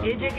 AJK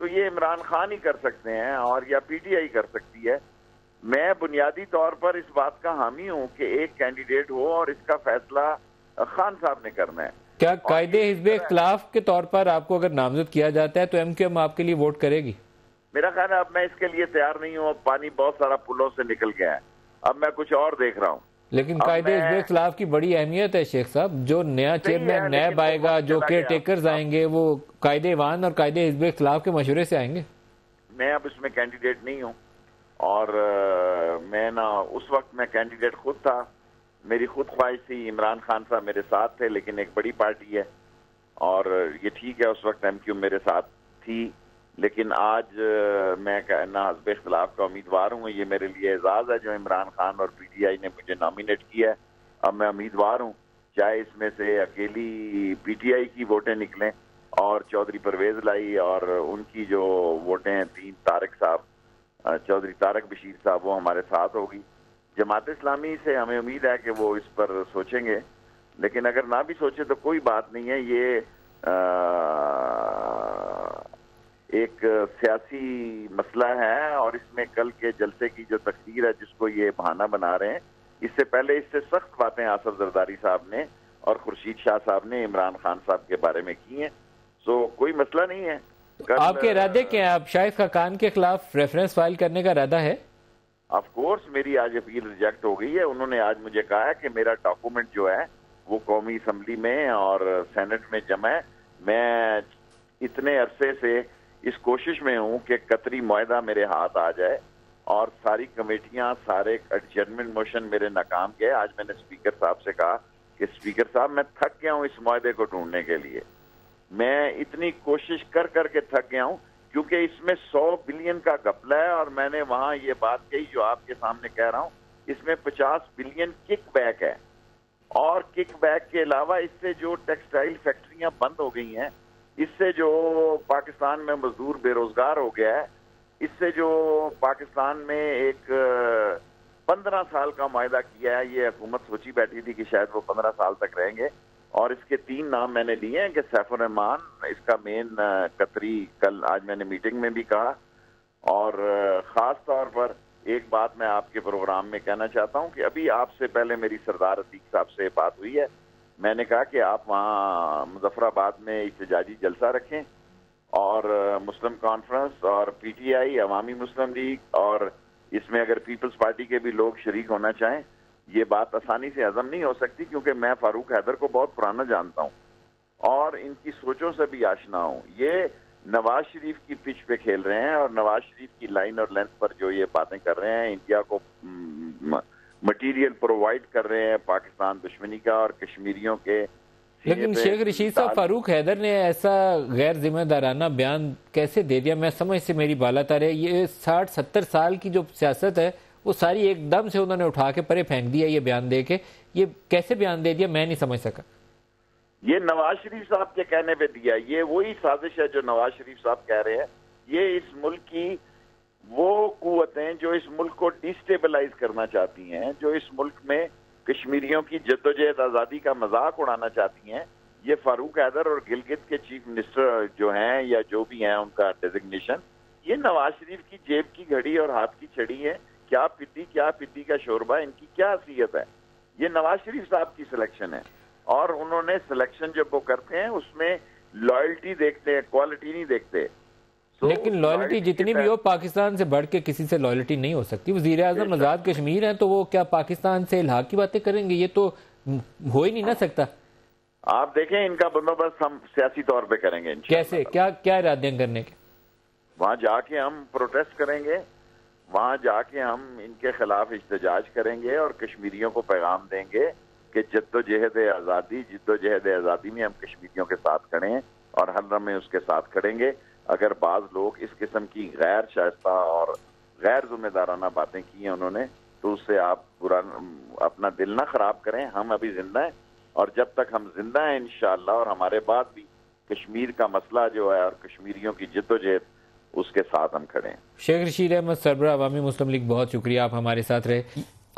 تو یہ عمران خان ہی کر سکتے ہیں اور یا پی ٹی آئی کر سکتی ہے. میں بنیادی طور پر اس بات کا حامی ہوں کہ ایک کینڈیڈیٹ ہو اور اس کا فیصلہ خان صاحب نے کرنا ہے. کیا قائد حزب اختلاف کے طور پر آپ کو اگر نامزد کیا جاتا ہے تو ایم کیو ایم آپ کے لیے ووٹ کرے گی؟ میرا خیال ہے اب میں اس کے لیے تیار نہیں ہوں. اب پانی بہت سارا پلوں سے نکل گیا ہے, اب میں کچھ اور دیکھ رہا ہوں. لیکن قائد حزب اختلاف کی بڑی اہمیت ہے شیخ صاحب. جو نیا چیئرمین نیب آئے گا, جو کیئر ٹیکرز آئیں گے, وہ قائد ایوان اور قائد حزب اختلاف کے مشورے سے آئیں گے. میں اب اس میں کینڈیڈیٹ نہیں ہوں اور میں اس وقت میں کینڈیڈیٹ خود تھا. میری خود خواہش تھی, عمران خان صاحب میرے ساتھ تھے, لیکن ایک بڑی پارٹی ہے اور یہ ٹھیک ہے اس وقت ایم کیو میرے ساتھ تھی, لیکن آج میں نہ حزب اختلاف کا امیدوار ہوں. یہ میرے لیے اعزاز ہے جو عمران خان اور پی ٹی آئی نے مجھے نامینیٹ کیا ہے. اب میں امیدوار ہوں, چاہے اس میں سے اکیلی پی ٹی آئی کی ووٹیں نکلیں اور چودھری پرویز لائی اور ان کی جو ووٹیں ہیں 3 طارق صاحب, چودھری طارق بشیر صاحب, وہ ہمارے ساتھ ہوگی. جماعت اسلامی سے ہمیں امید ہے کہ وہ اس پر سوچیں گے, لیکن اگر نہ بھی سوچے تو کوئی بات نہیں ہے. یہ ایک سیاسی مسئلہ ہے اور اس میں کل کے جلسے کی جو تقریر ہے جس کو یہ بہانہ بنا رہے ہیں, اس سے پہلے اس سے سخت باتیں آصف زرداری صاحب نے اور خورشید شاہ صاحب نے عمران خان صاحب کے بارے میں کی ہیں. سو کوئی مسئلہ نہیں ہے. آپ کے ارادے کیا ہیں؟ آپ شاہد خاقان کے خلاف ریفرنس فائل کرنے کا ارادہ ہے؟ آف کورس میری آج اپیل ریجیکٹ ہو گئی ہے. انہوں نے آج مجھے کہا ہے کہ میرا ڈاکومنٹ جو ہے وہ قومی اسمبلی میں اور سینٹ میں جمع ہے. میں اتنے عرصے سے اس کوشش میں ہوں کہ قطری معاہدہ میرے ہاتھ آ جائے اور ساری کمیٹیاں, سارے ایڈجرمنٹ موشن میرے ناکام گئے. آج میں نے اسپیکر صاحب سے کہا کہ اسپیکر صاحب میں تھک گیا ہوں اس معاہدے کو ڈھونڈنے کے لیے. میں اتنی کوشش کر کے تھک گیا ہوں کیونکہ اس میں 100 بلین کا گھپلہ ہے اور میں نے وہاں یہ بات کہی جو آپ کے سامنے کہہ رہا ہوں. اس میں 50 بلین کک بیک ہے اور کک بیک کے علاوہ اس سے جو ٹیکسٹائل فیکٹریاں بند ہو گئی ہیں, اس سے جو پاکستان میں مزدور بے روزگار ہو گیا ہے, اس سے جو پاکستان میں ایک 15 سال کا معاہدہ کیا ہے, یہ حکومت سوچی بیٹھی تھی کہ شاید وہ 15 سال تک رہیں گے, اور اس کے 3 نام میں نے لیے ہیں کہ سیف الرحمان اس کا مین قطری, کل آج میں نے میٹنگ میں بھی کہا. اور خاص طور پر ایک بات میں آپ کے پروگرام میں کہنا چاہتا ہوں کہ ابھی آپ سے پہلے میری سردار عتیق صاحب سے بات ہوئی ہے. میں نے کہا کہ آپ وہاں مظفر آباد میں احتجاجی جلسہ رکھیں اور مسلم کانفرنس اور پی ٹی آئی, عوامی مسلم لیگ اور اس میں اگر پیپلز پارٹی کے بھی لوگ شریک ہونا چاہیں. یہ بات آسانی سے ہضم نہیں ہو سکتی کیونکہ میں فاروق حیدر کو بہت پرانا جانتا ہوں اور ان کی سوچوں سے بھی آشنا ہوں. یہ نواز شریف کی پچ پہ کھیل رہے ہیں اور نواز شریف کی لائن اور لینتھ پر جو یہ باتیں کر رہے ہیں, انڈیا کو مٹیریل پرووائڈ کر رہے ہیں پاکستان دشمنی کا اور کشمیریوں کے. لیکن شیخ رشید صاحب, فاروق حیدر نے ایسا غیر ذمہ دارانہ بیان کیسے دے دیا؟ میں سمجھ سے میری بالا تر ہے. یہ 60-70 سال کی جو سیاست ہے وہ ساری ایک دم سے انہوں نے اٹھا کے پرے پھینک دیا یہ بیان دے کے. یہ کیسے بیان دے دیا میں نہیں سمجھ سکا. یہ نواز شریف صاحب کے کہنے پہ دیا. یہ وہی سازش ہے جو نواز شریف صاحب کہہ رہے ہیں. یہ اس ملک کی وہ قوتیں جو اس ملک کو ڈیسٹیبلائز کرنا چاہتی ہیں, جو اس ملک میں کشمیریوں کی جدوجہد آزادی کا مذاق اڑانا چاہتی ہیں. یہ فاروق حیدر اور گلگت کے چیف منسٹر جو ہیں یا جو بھی ہیں ان کا ڈیزگنیشن, یہ نواز شریف کی جیب کی گھڑی اور ہاتھ کی چھڑی ہے. کیا پتی کا شوربہ, ان کی کیا حیثیت ہے؟ یہ نواز شریف صاحب کی سلیکشن ہے اور انہوں نے سلیکشن جب وہ کرتے ہیں اس میں لائلٹی دیکھتے ہیں, کوالٹی نہیں دیکھتے. لیکن لائلٹی جتنی بھی ہو پاکستان سے بڑھ کے کسی سے لائلٹی نہیں ہو سکتی. وزیر اعظم آزاد کشمیر ہیں تو وہ کیا پاکستان سے الحاق کی باتیں کریں گے؟ یہ تو ہو ہی نہیں نہ سکتا. آپ دیکھیں ان کا بندوبست ہم سیاسی طور پہ کریں گے. کیسے, کیا ارادے کرنے کے؟ وہاں جا کے ہم پروٹیسٹ کریں گے, وہاں جا کے ہم ان کے خلاف احتجاج کریں گے اور کشمیریوں کو پیغام دیں گے کہ جدوجہد آزادی میں ہم کشمیریوں کے ساتھ کھڑے ہیں اور ہر دم میں اس کے ساتھ کھڑیں گے. اگر بعض لوگ اس قسم کی غیر شائستہ اور غیر ذمہ دارانہ باتیں کی ہیں انہوں نے, تو اس سے آپ اپنا دل نہ خراب کریں. ہم ابھی زندہ ہیں اور جب تک ہم زندہ ہیں انشاءاللہ اور ہمارے بعد بھی کشمیر کا مسئلہ جو ہے اور کشمیریوں کی جدوجہد, اس کے ساتھ ہم کھڑے ہیں. شیخ رشید احمد سربراہ عوامی مسلم لیگ, بہت شکریہ, آپ ہمارے ساتھ رہے.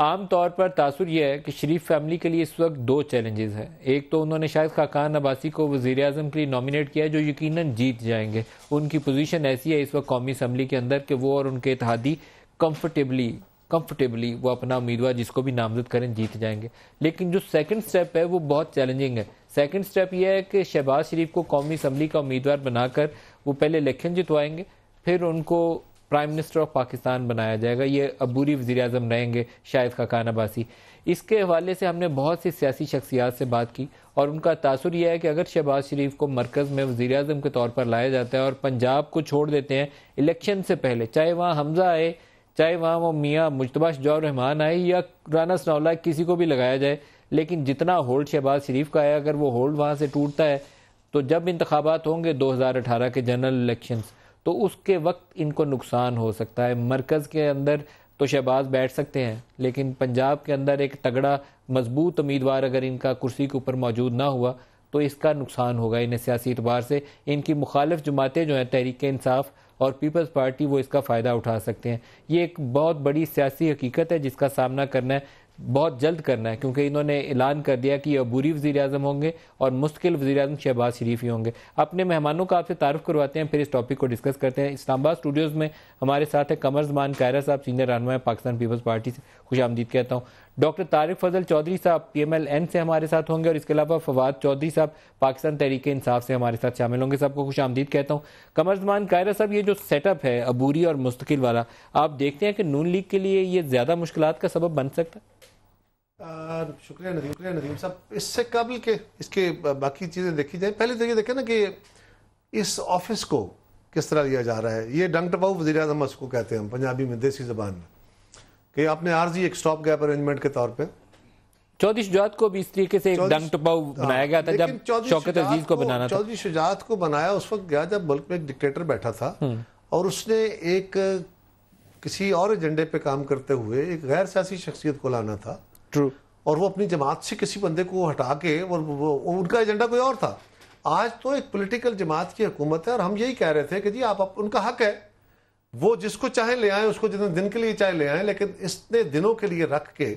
عام طور پر تاثر یہ ہے کہ شریف فیملی کے لیے اس وقت دو چیلنجز ہیں. ایک تو انہوں نے شاید خاقان عباسی کو وزیر اعظم کے لیے نامینیٹ کیا ہے جو یقیناً جیت جائیں گے. ان کی پوزیشن ایسی ہے اس وقت قومی اسمبلی کے اندر کہ وہ اور ان کے اتحادی کمفرٹیبلی وہ اپنا امیدوار جس کو بھی نامزد کریں جیت جائیں گے. لیکن جو سیکنڈ سٹیپ ہے وہ بہت چیلنجنگ ہے. سیکنڈ سٹیپ یہ ہے کہ شہباز شریف کو قومی اسمبلی کا امیدوار بنا کر وہ پہلے الیکشن جتوائیں گے, پھر ان کو پرائم منسٹر آف پاکستان بنایا جائے گا. یہ عبوری وزیر اعظم رہیں گے شاید خاقان عباسی. اس کے حوالے سے ہم نے بہت سی سیاسی شخصیات سے بات کی اور ان کا تاثر یہ ہے کہ اگر شہباز شریف کو مرکز میں وزیر اعظم کے طور پر لایا جاتا ہے اور پنجاب کو چھوڑ دیتے ہیں الیکشن سے پہلے, چاہے وہاں حمزہ آئے, چاہے وہاں وہ میاں مجتبیٰ شجاع الرحمان آئے یا رانا ثناءاللہ, کسی کو بھی لگایا جائے, لیکن جتنا ہولڈ شہباز شریف کا ہے اگر وہ ہولڈ وہاں سے ٹوٹتا ہے تو جب انتخابات ہوں گے 2018 کے جنرل الیکشنز, تو اس کے وقت ان کو نقصان ہو سکتا ہے. مرکز کے اندر تو شہباز بیٹھ سکتے ہیں لیکن پنجاب کے اندر ایک تگڑا مضبوط امیدوار اگر ان کا کرسی کے اوپر موجود نہ ہوا تو اس کا نقصان ہوگا انہیں سیاسی اعتبار سے. ان کی مخالف جماعتیں جو ہیں تحریک انصاف اور پیپلز پارٹی وہ اس کا فائدہ اٹھا سکتے ہیں. یہ ایک بہت بڑی سیاسی حقیقت ہے جس کا سامنا کرنا ہے, بہت جلد کرنا ہے, کیونکہ انہوں نے اعلان کر دیا کہ یہ عبوری وزیر اعظم ہوں گے اور مستقل وزیر اعظم شہباز شریف ہی ہوں گے. اپنے مہمانوں کا آپ سے تعارف کرواتے ہیں, پھر اس ٹاپک کو ڈسکس کرتے ہیں. اسلام آباد اسٹوڈیوز میں ہمارے ساتھ ہے قمر زمان کائرہ صاحب, سینئر رہنما پاکستان پیپلز پارٹی سے, خوش آمدید کہتا ہوں. ڈاکٹر طارق فضل چودھری صاحب PMLN سے ہمارے ساتھ ہوں گے اور اس کے علاوہ فواد چودھری صاحب پاکستان تحریک انصاف سے ہمارے ساتھ شامل ہوں گے. سب کو خوش آمدید کہتا ہوں. قمر زمان کائرہ صاحب, یہ جو سیٹ اپ ہے عبوری اور مستقل والا, آپ دیکھتے ہیں کہ نون لیگ کے لیے یہ زیادہ مشکلات کا سبب بن سکتا ہے؟ شکریہ ندیم صاحب. اس سے قبل کہ اس کے باقی چیزیں دیکھی جائیں, پہلے تو یہ دیکھیں نا کہ اس آفس کو کس طرح لیا جا رہا ہے. یہ ڈنگ ٹپاؤ وزیر اعظم اس کو کہتے ہیں ہم پنجابی میں, دیسی زبان میں, کہ آپ نے عارضی ایک سٹاپ گیپ ارینجمنٹ کے طور پہ چودھری شجاعت کو بھی اس طریقے سے ایک ڈنگ ٹپاؤ بنایا گیا تھا جب شوکت عزیز کو بنانا تھا. چودھری شجاعت کو بنایا اس وقت گیا جب ملک میں ایک ڈکٹیٹر بیٹھا تھا اور اس نے ایک کسی اور ایجنڈے پہ کام کرتے ہوئے ایک غیر سیاسی شخصیت کو لانا تھا. ٹرو. اور وہ اپنی جماعت سے کسی بندے کو ہٹا کے, اور ان کا ایجنڈا کوئی اور تھا. آج تو ایک پولیٹیکل جماعت کی حکومت ہے اور ہم یہی کہہ رہے تھے کہ جی آپ ان کا حق ہے, وہ جس کو چاہیں لے آئیں, اس کو جتنے دن کے لیے چاہے لے آئیں, لیکن اتنے دنوں کے لیے رکھ کے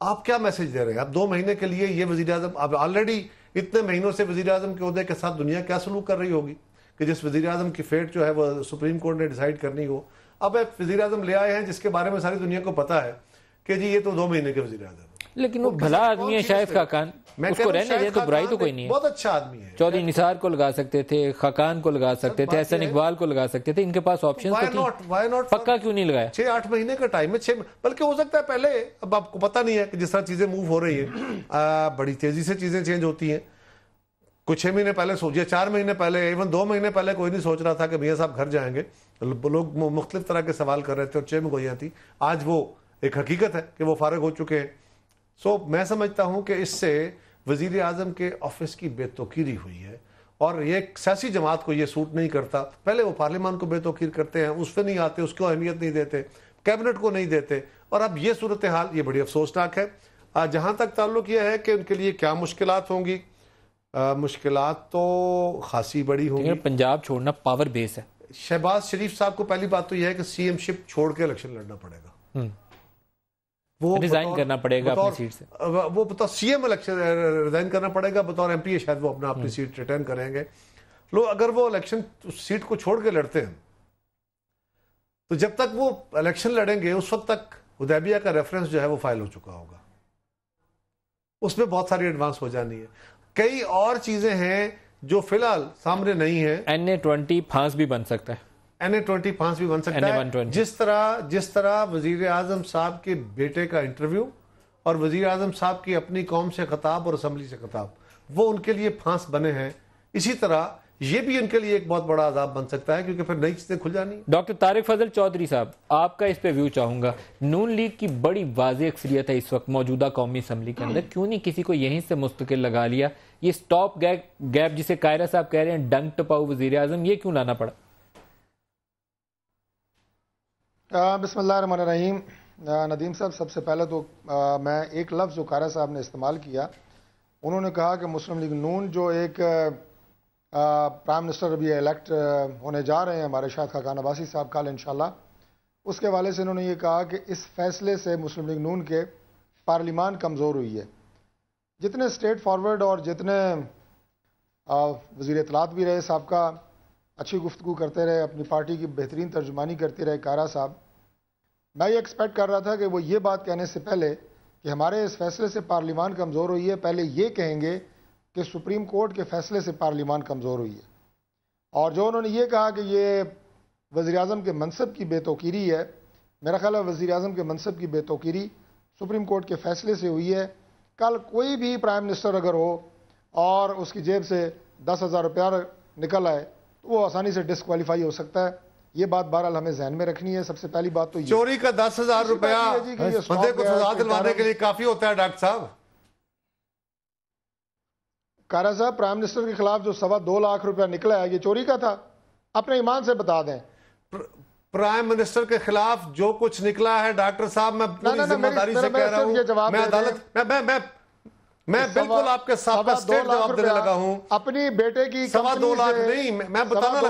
آپ کیا میسج دے رہے ہیں؟ آپ 2 مہینے کے لیے یہ وزیر اعظم, اب آلریڈی اتنے مہینوں سے وزیر اعظم کے عہدے کے ساتھ دنیا کیا سلوک کر رہی ہوگی کہ جس وزیر اعظم کی فیٹ جو ہے وہ سپریم کورٹ نے ڈیسائیڈ کرنی ہو. اب ایک وزیر اعظم لے آئے ہیں جس کے بارے میں ساری دنیا کو پتا ہے کہ جی یہ تو 2 مہینے کے وزیر اعظم, لیکن وہ بھلا آدمی ہے شاہد خاقان, اس کو رہنے دیں تو برائی تو کوئی نہیں ہے. بہت اچھا آدمی ہے. چودھری نثار کو لگا سکتے تھے, خاقان کو لگا سکتے تھے, احسن اقبال کو لگا سکتے تھے, ان کے پاس آپشن تو تھی, پکا کیوں نہیں لگایا؟ 6-8 مہینے کا ٹائم ہے, بلکہ ہو سکتا ہے پہلے, اب آپ کو پتا نہیں ہے کہ جس طرح چیزیں موو ہو رہی ہیں بڑی تیزی سے چیزیں چینج ہوتی ہیں. کچھ 6 مہینے پہلے سوچیے, 4 مہینے پہلے, ایون 2 مہینے پہلے کوئی نہیں سوچ رہا تھا کہ میاں صاحب گھر جائیں گے. لوگ مختلف طرح کے سوال کر رہے تھے اور 6 میں گوئیاں تھی. آج وہ ایک حقیقت ہے کہ وہ فارغ ہو چکے ہیں. سو میں سمجھتا ہوں کہ اس سے وزیر اعظم کے آفس کی بے توقیری ہوئی ہے اور یہ سیاسی جماعت کو یہ سوٹ نہیں کرتا. پہلے وہ پارلیمان کو بے توقیر کرتے ہیں, اس پہ نہیں آتے, اس کو اہمیت نہیں دیتے, کیبنٹ کو نہیں دیتے, اور اب یہ صورتحال یہ بڑی افسوسناک ہے. جہاں تک تعلق یہ ہے کہ ان کے لیے کیا مشکلات ہوں گی, مشکلات تو خاصی بڑی ہوں گی. پنجاب چھوڑنا پاور بیس ہے. شہباز شریف صاحب کو پہلی بات تو یہ ہے کہ CM شپ چھوڑ کے الیکشن لڑنا پڑے گا, وہ ریزائن کرنا پڑے گا اپنی سیٹ سے. وہ بطور CM الیکشن ریزائن کرنا پڑے گا, بطور MP شاید وہ اپنی سیٹ ریٹرن کریں گے. لوگ اگر وہ الیکشن سیٹ کو چھوڑ کے لڑتے ہیں تو جب تک وہ الیکشن لڑیں گے اس وقت تک حدیبیہ کا ریفرنس جو ہے وہ فائل ہو چکا ہوگا, اس میں بہت ساری ایڈوانس ہو جانی ہے. کئی اور چیزیں ہیں جو فی الحال سامنے نہیں ہیں. NA-20 پھانس بھی بن سکتا ہے, NA-20 5 بھی بن سکتا ہے. جس طرح وزیر اعظم صاحب کے بیٹے کا انٹرویو اور وزیر اعظم صاحب کی اپنی قوم سے خطاب اور اسمبلی سے خطاب وہ ان کے لیے پھانس بنے ہیں, اسی طرح یہ بھی ان کے لیے ایک بہت بڑا عذاب بن سکتا ہے کیونکہ پھر نئی چیزیں کھل جانی. ڈاکٹر طارق فضل چودھری صاحب, آپ کا اس پہ ویو چاہوں گا. نون لیگ کی بڑی واضح اکثریت ہے اس وقت موجودہ قومی اسمبلی کے اندر, کیوں نہیں کسی کو یہیں سے مستقل لگا لیا؟ یہ سٹاپ گیپ جسے کائرہ صاحب کہہ رہے ہیں ڈنگ ٹپاؤ وزیر اعظم, یہ کیوں لانا پڑا؟ بسم اللہ الرحمن الرحیم. ندیم صاحب, سب سے پہلے تو میں ایک لفظ جو کائرہ صاحب نے استعمال کیا, انہوں نے کہا کہ مسلم لیگ نون جو ایک پرائم منسٹر ابھی الیکٹ ہونے جا رہے ہیں ہمارے شاہد خاقان عباسی صاحب کل انشاءاللہ, اس کے حوالے سے انہوں نے یہ کہا کہ اس فیصلے سے مسلم لیگ نون کے پارلیمان کمزور ہوئی ہے. جتنے اسٹریٹ فارورڈ اور جتنے وزیر اطلاعات بھی رہے سابقہ، اچھی گفتگو کرتے رہے، اپنی پارٹی کی بہترین ترجمانی کرتے رہے کارا صاحب، میں یہ ایکسپیکٹ کر رہا تھا کہ وہ یہ بات کہنے سے پہلے کہ ہمارے اس فیصلے سے پارلیمان کمزور ہوئی ہے، پہلے یہ کہیں گے کہ سپریم کورٹ کے فیصلے سے پارلیمان کمزور ہوئی ہے. اور جو انہوں نے یہ کہا کہ یہ وزیر اعظم کے منصب کی بے توقیری ہے، میرا خیال ہے وزیر اعظم کے منصب کی بے توقیری سپریم کورٹ کے فیصلے سے ہوئی ہے. کل کوئی بھی پرائم منسٹر اگر ہو اور اس کی جیب سے 10,000 روپیہ نکل آئے تو وہ آسانی سے ڈسکوالیفائی ہو سکتا ہے. یہ بات بہرحال ہمیں ذہن میں رکھنی ہے. سب سے پہلی بات تو یہ چوری کا 10,000 روپیہ بندے کو سزا دلوانے کے لیے کافی ہوتا ہے ڈاکٹر صاحب. کارا صاحب، پرائم منسٹر کے خلاف جو 2.25 لاکھ روپیہ نکلا ہے یہ چوری کا تھا؟ اپنے ایمان سے بتا دیں. پرائم منسٹر کے خلاف جو کچھ نکلا ہے ڈاکٹر صاحب، میں پوری ذمہ داری سے کہہ رہا ہوں، میں عدالت میں بالکل آپ کے ساتھ اسٹیٹ جواب دینے لگا ہوں. اپنی بیٹے کی 2.25 لاکھ نہیں، میں بتانے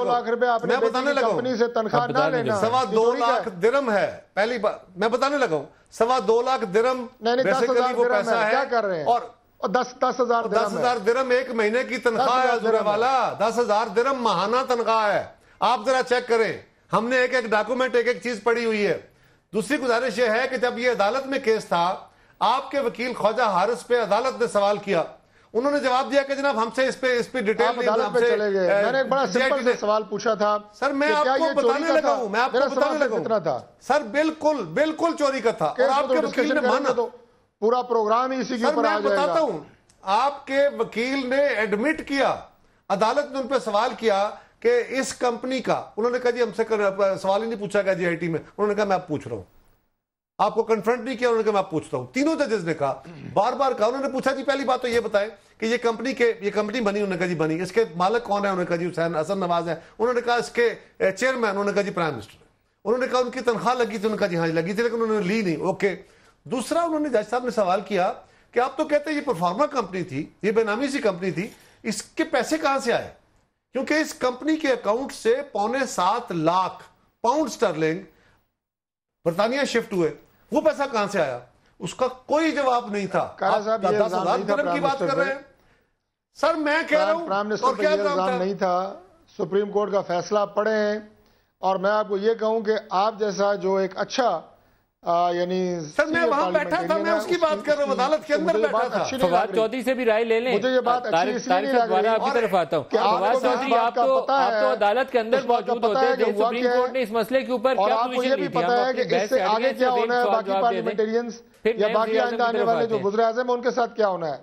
لگا ہوں، کمپنی سے تنخواہ نہ لینا. 2.25 لاکھ درم ہے. پہلی بات میں بتانے لگا ہوں، 2.25 لاکھ درم بیسیکلی وہ پیسہ ہے. کیا کر رہے ہیں؟ اور 10,000 درم ایک مہینے کی تنخواہ ہے حضور والا. 10,000 درم ماہانہ تنخواہ ہے. آپ ذرا چیک کریں، ہم نے ایک ڈاکومنٹ ایک چیز پڑھی ہوئی ہے. دوسری گزارش یہ ہے کہ جب یہ عدالت میں کیس تھا، آپ کے وکیل خواجہ حارث پہ عدالت نے سوال کیا، انہوں نے جواب دیا کہ جناب ہم سے اس پہ ڈیٹیل نہیں. عدالت میں چلے گئے. میں نے ایک بڑا سمپل سے سوال پوچھا تھا سر، میں آپ کو بتانے لگا ہوں، میں آپ کو بتانے لگا ہوں سر، بالکل چوری کا تھا. اور آپ کے وکیل نے مانا، پورا پروگرام ہی اسی کے اوپر آ جائے گا. میں بتاتا ہوں، آپ کے وکیل نے ایڈمٹ کیا، عدالت نے ان پہ سوال کیا کہ اس کمپنی کا، انہوں نے کہا جی ہم سے سوال ہی نہیں پوچھا گیا جی آئی ٹی میں. انہوں نے کہا میں آپ پوچھ رہا ہوں. آپ کو کنفرنٹ نہیں کیا، انہوں نے کہا میں آپ پوچھتا ہوں. تینوں ججز نے کہا، بار بار کہا. انہوں نے پوچھا جی پہلی بات تو یہ بتائیں کہ یہ کمپنی بنی. انہوں نے کہا جی بنی. اس کے مالک کون ہے؟ انہوں نے کہا جی حسن نواز ہے. انہوں نے کہا اس کے چیئرمین، انہوں نے کہا جی پرائم منسٹر. انہوں نے کہا ان کی تنخواہ لگی تھی. انہوں نے کہا جی ہاں لگی تھی، لیکن انہوں نے لی نہیں. اوکے. دوسرا انہوں نے جج صاحب نے سوال کیا کہ آپ تو کہتے ہیں یہ پرفارما کمپنی تھی، یہ بے نامی سی کمپنی تھی، اس کے پیسے کہاں سے آئے؟ کیونکہ اس کمپنی کے اکاؤنٹ سے 6.25 لاکھ پاؤنڈ سٹرلنگ برطانیہ شفٹ ہوئے. وہ پیسہ کہاں سے آیا؟ اس کا کوئی جواب نہیں تھا. 10,000 درہم کی بات کر رہے ہیں سر. میں کہہ رہا ہوں پرائم منسٹر پہ یہ الزام نہیں تھا. سپریم کورٹ کا فیصلہ پڑھیں. اور میں آپ کو یہ کہوں کہ آپ جیسا جو ایک اچھا یعنی سر، میں وہاں بیٹھا تھا، میں اس کی بات کر رہا ہوں، عدالت کے اندر بیٹھا تھا. فواد چودھری سے بھی رائے لے لیں. مجھے یہ بات اچھی اس لیے نہیں لگ رہی. آپ کی طرف آتا ہوں. فواد چودھری، آپ تو عدالت کے اندر موجود ہوتے تھے. سپریم کورٹ نے اس مسئلے کے اوپر کیا پوزیشن لی تھی؟ پتہ ہے کہ اس سے آگے کیا ہونا ہے. باقی پارلیمنٹیرینز یا باقی آئندہ آنے والے جو وزیر اعظم ہیں ان کے ساتھ کیا ہونا ہے.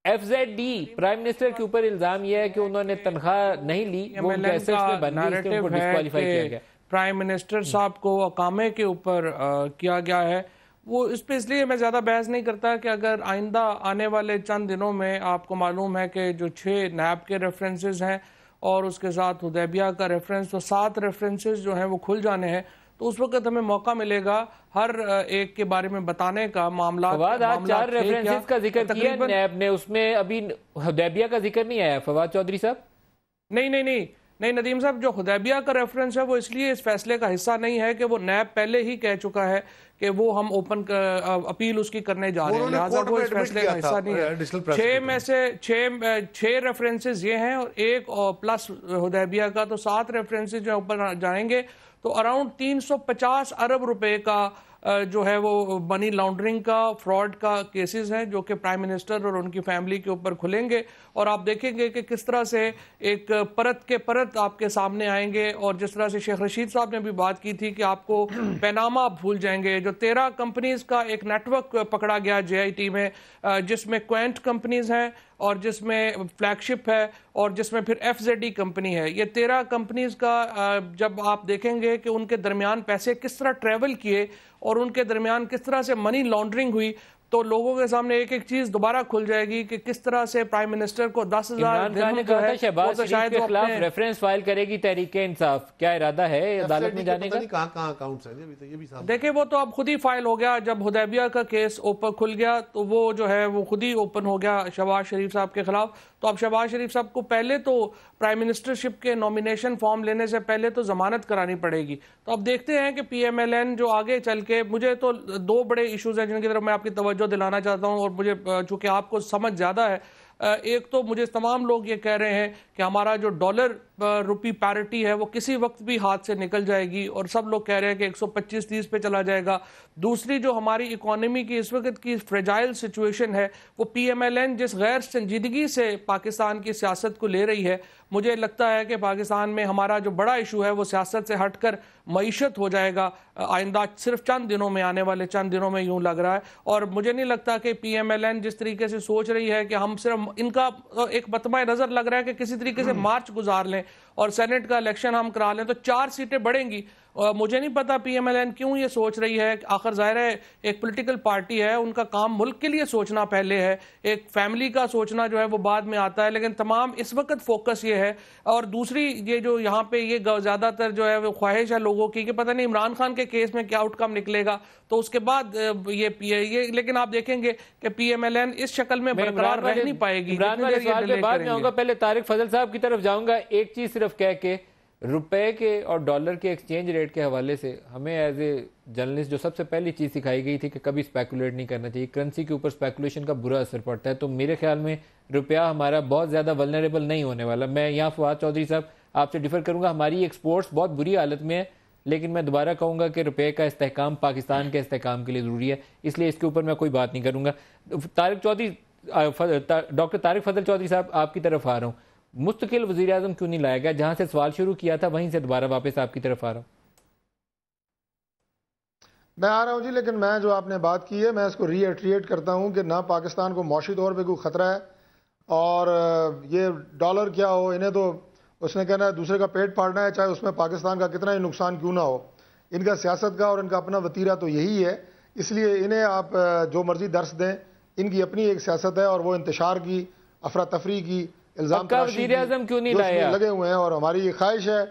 FZD پرائم منسٹر کے اوپر الزام یہ ہے کہ انہوں نے تنخواہ نہیں لی، وہ ان کے ایسٹس میں بن گئی، اس کے اوپر ڈسکوالیفائی کیا گیا. پرائم منسٹر صاحب کو اقامے کے اوپر کیا گیا ہے. وہ اس پہ اس لیے میں زیادہ بحث نہیں کرتا کہ اگر آئندہ آنے والے چند دنوں میں آپ کو معلوم ہے کہ جو 6 نیب کے ریفرنسز ہیں اور اس کے ساتھ حدیبیہ کا ریفرنس، تو 7 ریفرنسز جو ہیں وہ کھل جانے ہیں، تو اس وقت ہمیں موقع ملے گا ہر ایک کے بارے میں بتانے کا. معاملات فواد، آج 4 ریفرنسز کا ذکر کیا نیب نے، اس میں ابھی حدیبیہ کا ذکر نہیں آیا. فواد چودھری صاحب نہیں ندیم صاحب، جو حدیبیہ کا ریفرنس ہے وہ اس لیے اس فیصلے کا حصہ نہیں ہے کہ وہ نیب پہلے ہی کہہ چکا ہے کہ وہ ہم اوپن اپیل اس کی کرنے جا رہے ہیں، لہٰذا وہ اس فیصلے کا حصہ نہیں ہے. 6 میں سے 6 ریفرنسز یہ ہیں اور 1 پلس حدیبیہ کا، تو 7 ریفرنسز جو اوپر جائیں گے. تو اراؤنڈ 350 ارب روپے کا جو ہے وہ منی لانڈرنگ کا، فراڈ کا کیسز ہیں جو کہ پرائم منسٹر اور ان کی فیملی کے اوپر کھلیں گے. اور آپ دیکھیں گے کہ کس طرح سے ایک پرت کے پرت آپ کے سامنے آئیں گے. اور جس طرح سے شیخ رشید صاحب نے بھی بات کی تھی کہ آپ کو پیناما بھول جائیں گے. جو 13 کمپنیز کا ایک نیٹ ورک پکڑا گیا JIT میں، جس میں کوئنٹ کمپنیز ہیں اور جس میں فلیگ شپ ہے اور جس میں پھر FZD کمپنی ہے. یہ 13 کمپنیز کا جب آپ دیکھیں گے کہ ان کے درمیان پیسے کس طرح ٹریول کیے اور ان کے درمیان کس طرح سے منی لانڈرنگ ہوئی، تو لوگوں کے سامنے ایک چیز دوبارہ کھل جائے گی کہ کس طرح سے پرائم منسٹر کو 10,000 عمران خان نے شہباز شریف کے خلاف ریفرنس فائل کرے گی تحریک انصاف. کیا ارادہ ہے عدالت میں جانے کا؟ کہاں اکاؤنٹس ہیں؟ دیکھیں وہ تو اب خود ہی فائل ہو گیا. جب حدیبیہ کا کیس اوپن کھل گیا تو وہ جو ہے وہ خود ہی اوپن ہو گیا شہباز شریف صاحب کے خلاف. تو اب شہباز شریف صاحب کو پہلے تو پرائم منسٹرشپ کے نومینیشن فارم لینے سے پہلے تو ضمانت کرانی پڑے گی. تو اب دیکھتے ہیں کہ پی ایم ایل این جو آگے چل کے, مجھے تو دو بڑے ایشوز ہیں جن کی طرف میں آپ کی توجہ دلانا چاہتا ہوں, اور مجھے چونکہ آپ کو سمجھ زیادہ ہے. ایک تو مجھے تمام لوگ یہ کہہ رہے ہیں کہ ہمارا جو ڈالر روپی پیرٹی ہے وہ کسی وقت بھی ہاتھ سے نکل جائے گی, اور سب لوگ کہہ رہے ہیں کہ 125-30 پہ چلا جائے گا. دوسری جو ہماری اکانومی کی اس وقت کی فریجائل سچویشن ہے, وہ پی ایم ایل این جس غیر سنجیدگی سے پاکستان کی سیاست کو لے رہی ہے, مجھے لگتا ہے کہ پاکستان میں ہمارا جو بڑا ایشو ہے وہ سیاست سے ہٹ کر معیشت ہو جائے گا آئندہ صرف چند دنوں میں, آنے والے چند دنوں میں یوں لگ رہا ہے. اور مجھے نہیں لگتا کہ پی ایم ایل این جس طریقے سے سوچ رہی ہے کہ ہم صرف, ان کا ایک مطمع نظر لگ رہا ہے کہ کسی طریقے سے مارچ گزار لیں اور سینٹ کا الیکشن ہم کرا لیں تو 4 سیٹیں بڑھیں گی. مجھے نہیں پتا پی ایم ایل این کیوں یہ سوچ رہی ہے. آخر ظاہر ہے ایک پولیٹیکل پارٹی ہے, ان کا کام ملک کے لیے سوچنا پہلے ہے, ایک فیملی کا سوچنا جو ہے وہ بعد میں آتا ہے, لیکن تمام اس وقت فوکس یہ ہے. اور دوسری یہ جو یہاں پہ یہ زیادہ تر جو ہے وہ خواہش ہے لوگوں کی کہ پتہ نہیں عمران خان کے کیس میں کیا آؤٹ کم نکلے گا, تو اس کے بعد یہ لیکن آپ دیکھیں گے کہ پی ایم ایل این اس شکل میں برقرار رہ نہیں پائے گی. عمران والے سوال پہ بعد میں آؤں گا, پہلے طارق فضل صاحب کی طرف جاؤں گا. ایک چیز صرف کہہ کے, روپے کے اور ڈالر کے ایکسچینج ریٹ کے حوالے سے ہمیں ایز اے جرنلسٹ جو سب سے پہلی چیز سکھائی گئی تھی کہ کبھی سپیکولیٹ نہیں کرنا چاہیے, کرنسی کے اوپر سپیکولیشن کا برا اثر پڑتا ہے. تو میرے خیال میں روپیہ ہمارا بہت زیادہ ولنریبل نہیں ہونے والا. میں یہاں فواد چودھری صاحب آپ سے ڈیفر کروں گا, ہماری ایکسپورٹس بہت بری حالت میں ہے, لیکن میں دوبارہ کہوں گا کہ روپے کا استحکام پاکستان کے استحکام کے لیے ضروری ہے, اس لیے اس کے اوپر میں کوئی بات نہیں کروں گا. ڈاکٹر طارق فضل چودھری صاحب آپ کی طرف آ رہا ہوں, مستقل وزیر اعظم کیوں نہیں لایا گیا؟ جہاں سے سوال شروع کیا تھا وہیں سے دوبارہ واپس آپ کی طرف آ رہا ہوں. میں آ رہا ہوں جی, لیکن میں جو آپ نے بات کی ہے میں اس کو ری ایٹریٹ کرتا ہوں کہ نہ پاکستان کو معاشی طور پہ کوئی خطرہ ہے, اور یہ ڈالر کیا ہو, انہیں تو اس نے کہنا ہے دوسرے کا پیٹ پھاڑنا ہے, چاہے اس میں پاکستان کا کتنا ہی نقصان کیوں نہ ہو. ان کا سیاست کا اور ان کا اپنا وتیرہ تو یہی ہے, اس لیے انہیں آپ جو مرضی درس دیں, ان کی اپنی ایک سیاست ہے, اور وہ انتشار کی, افراتفری کی, الزام وزیر اعظم کیوں نہیں لایا لگے ہوئے ہیں. اور ہماری یہ خواہش ہے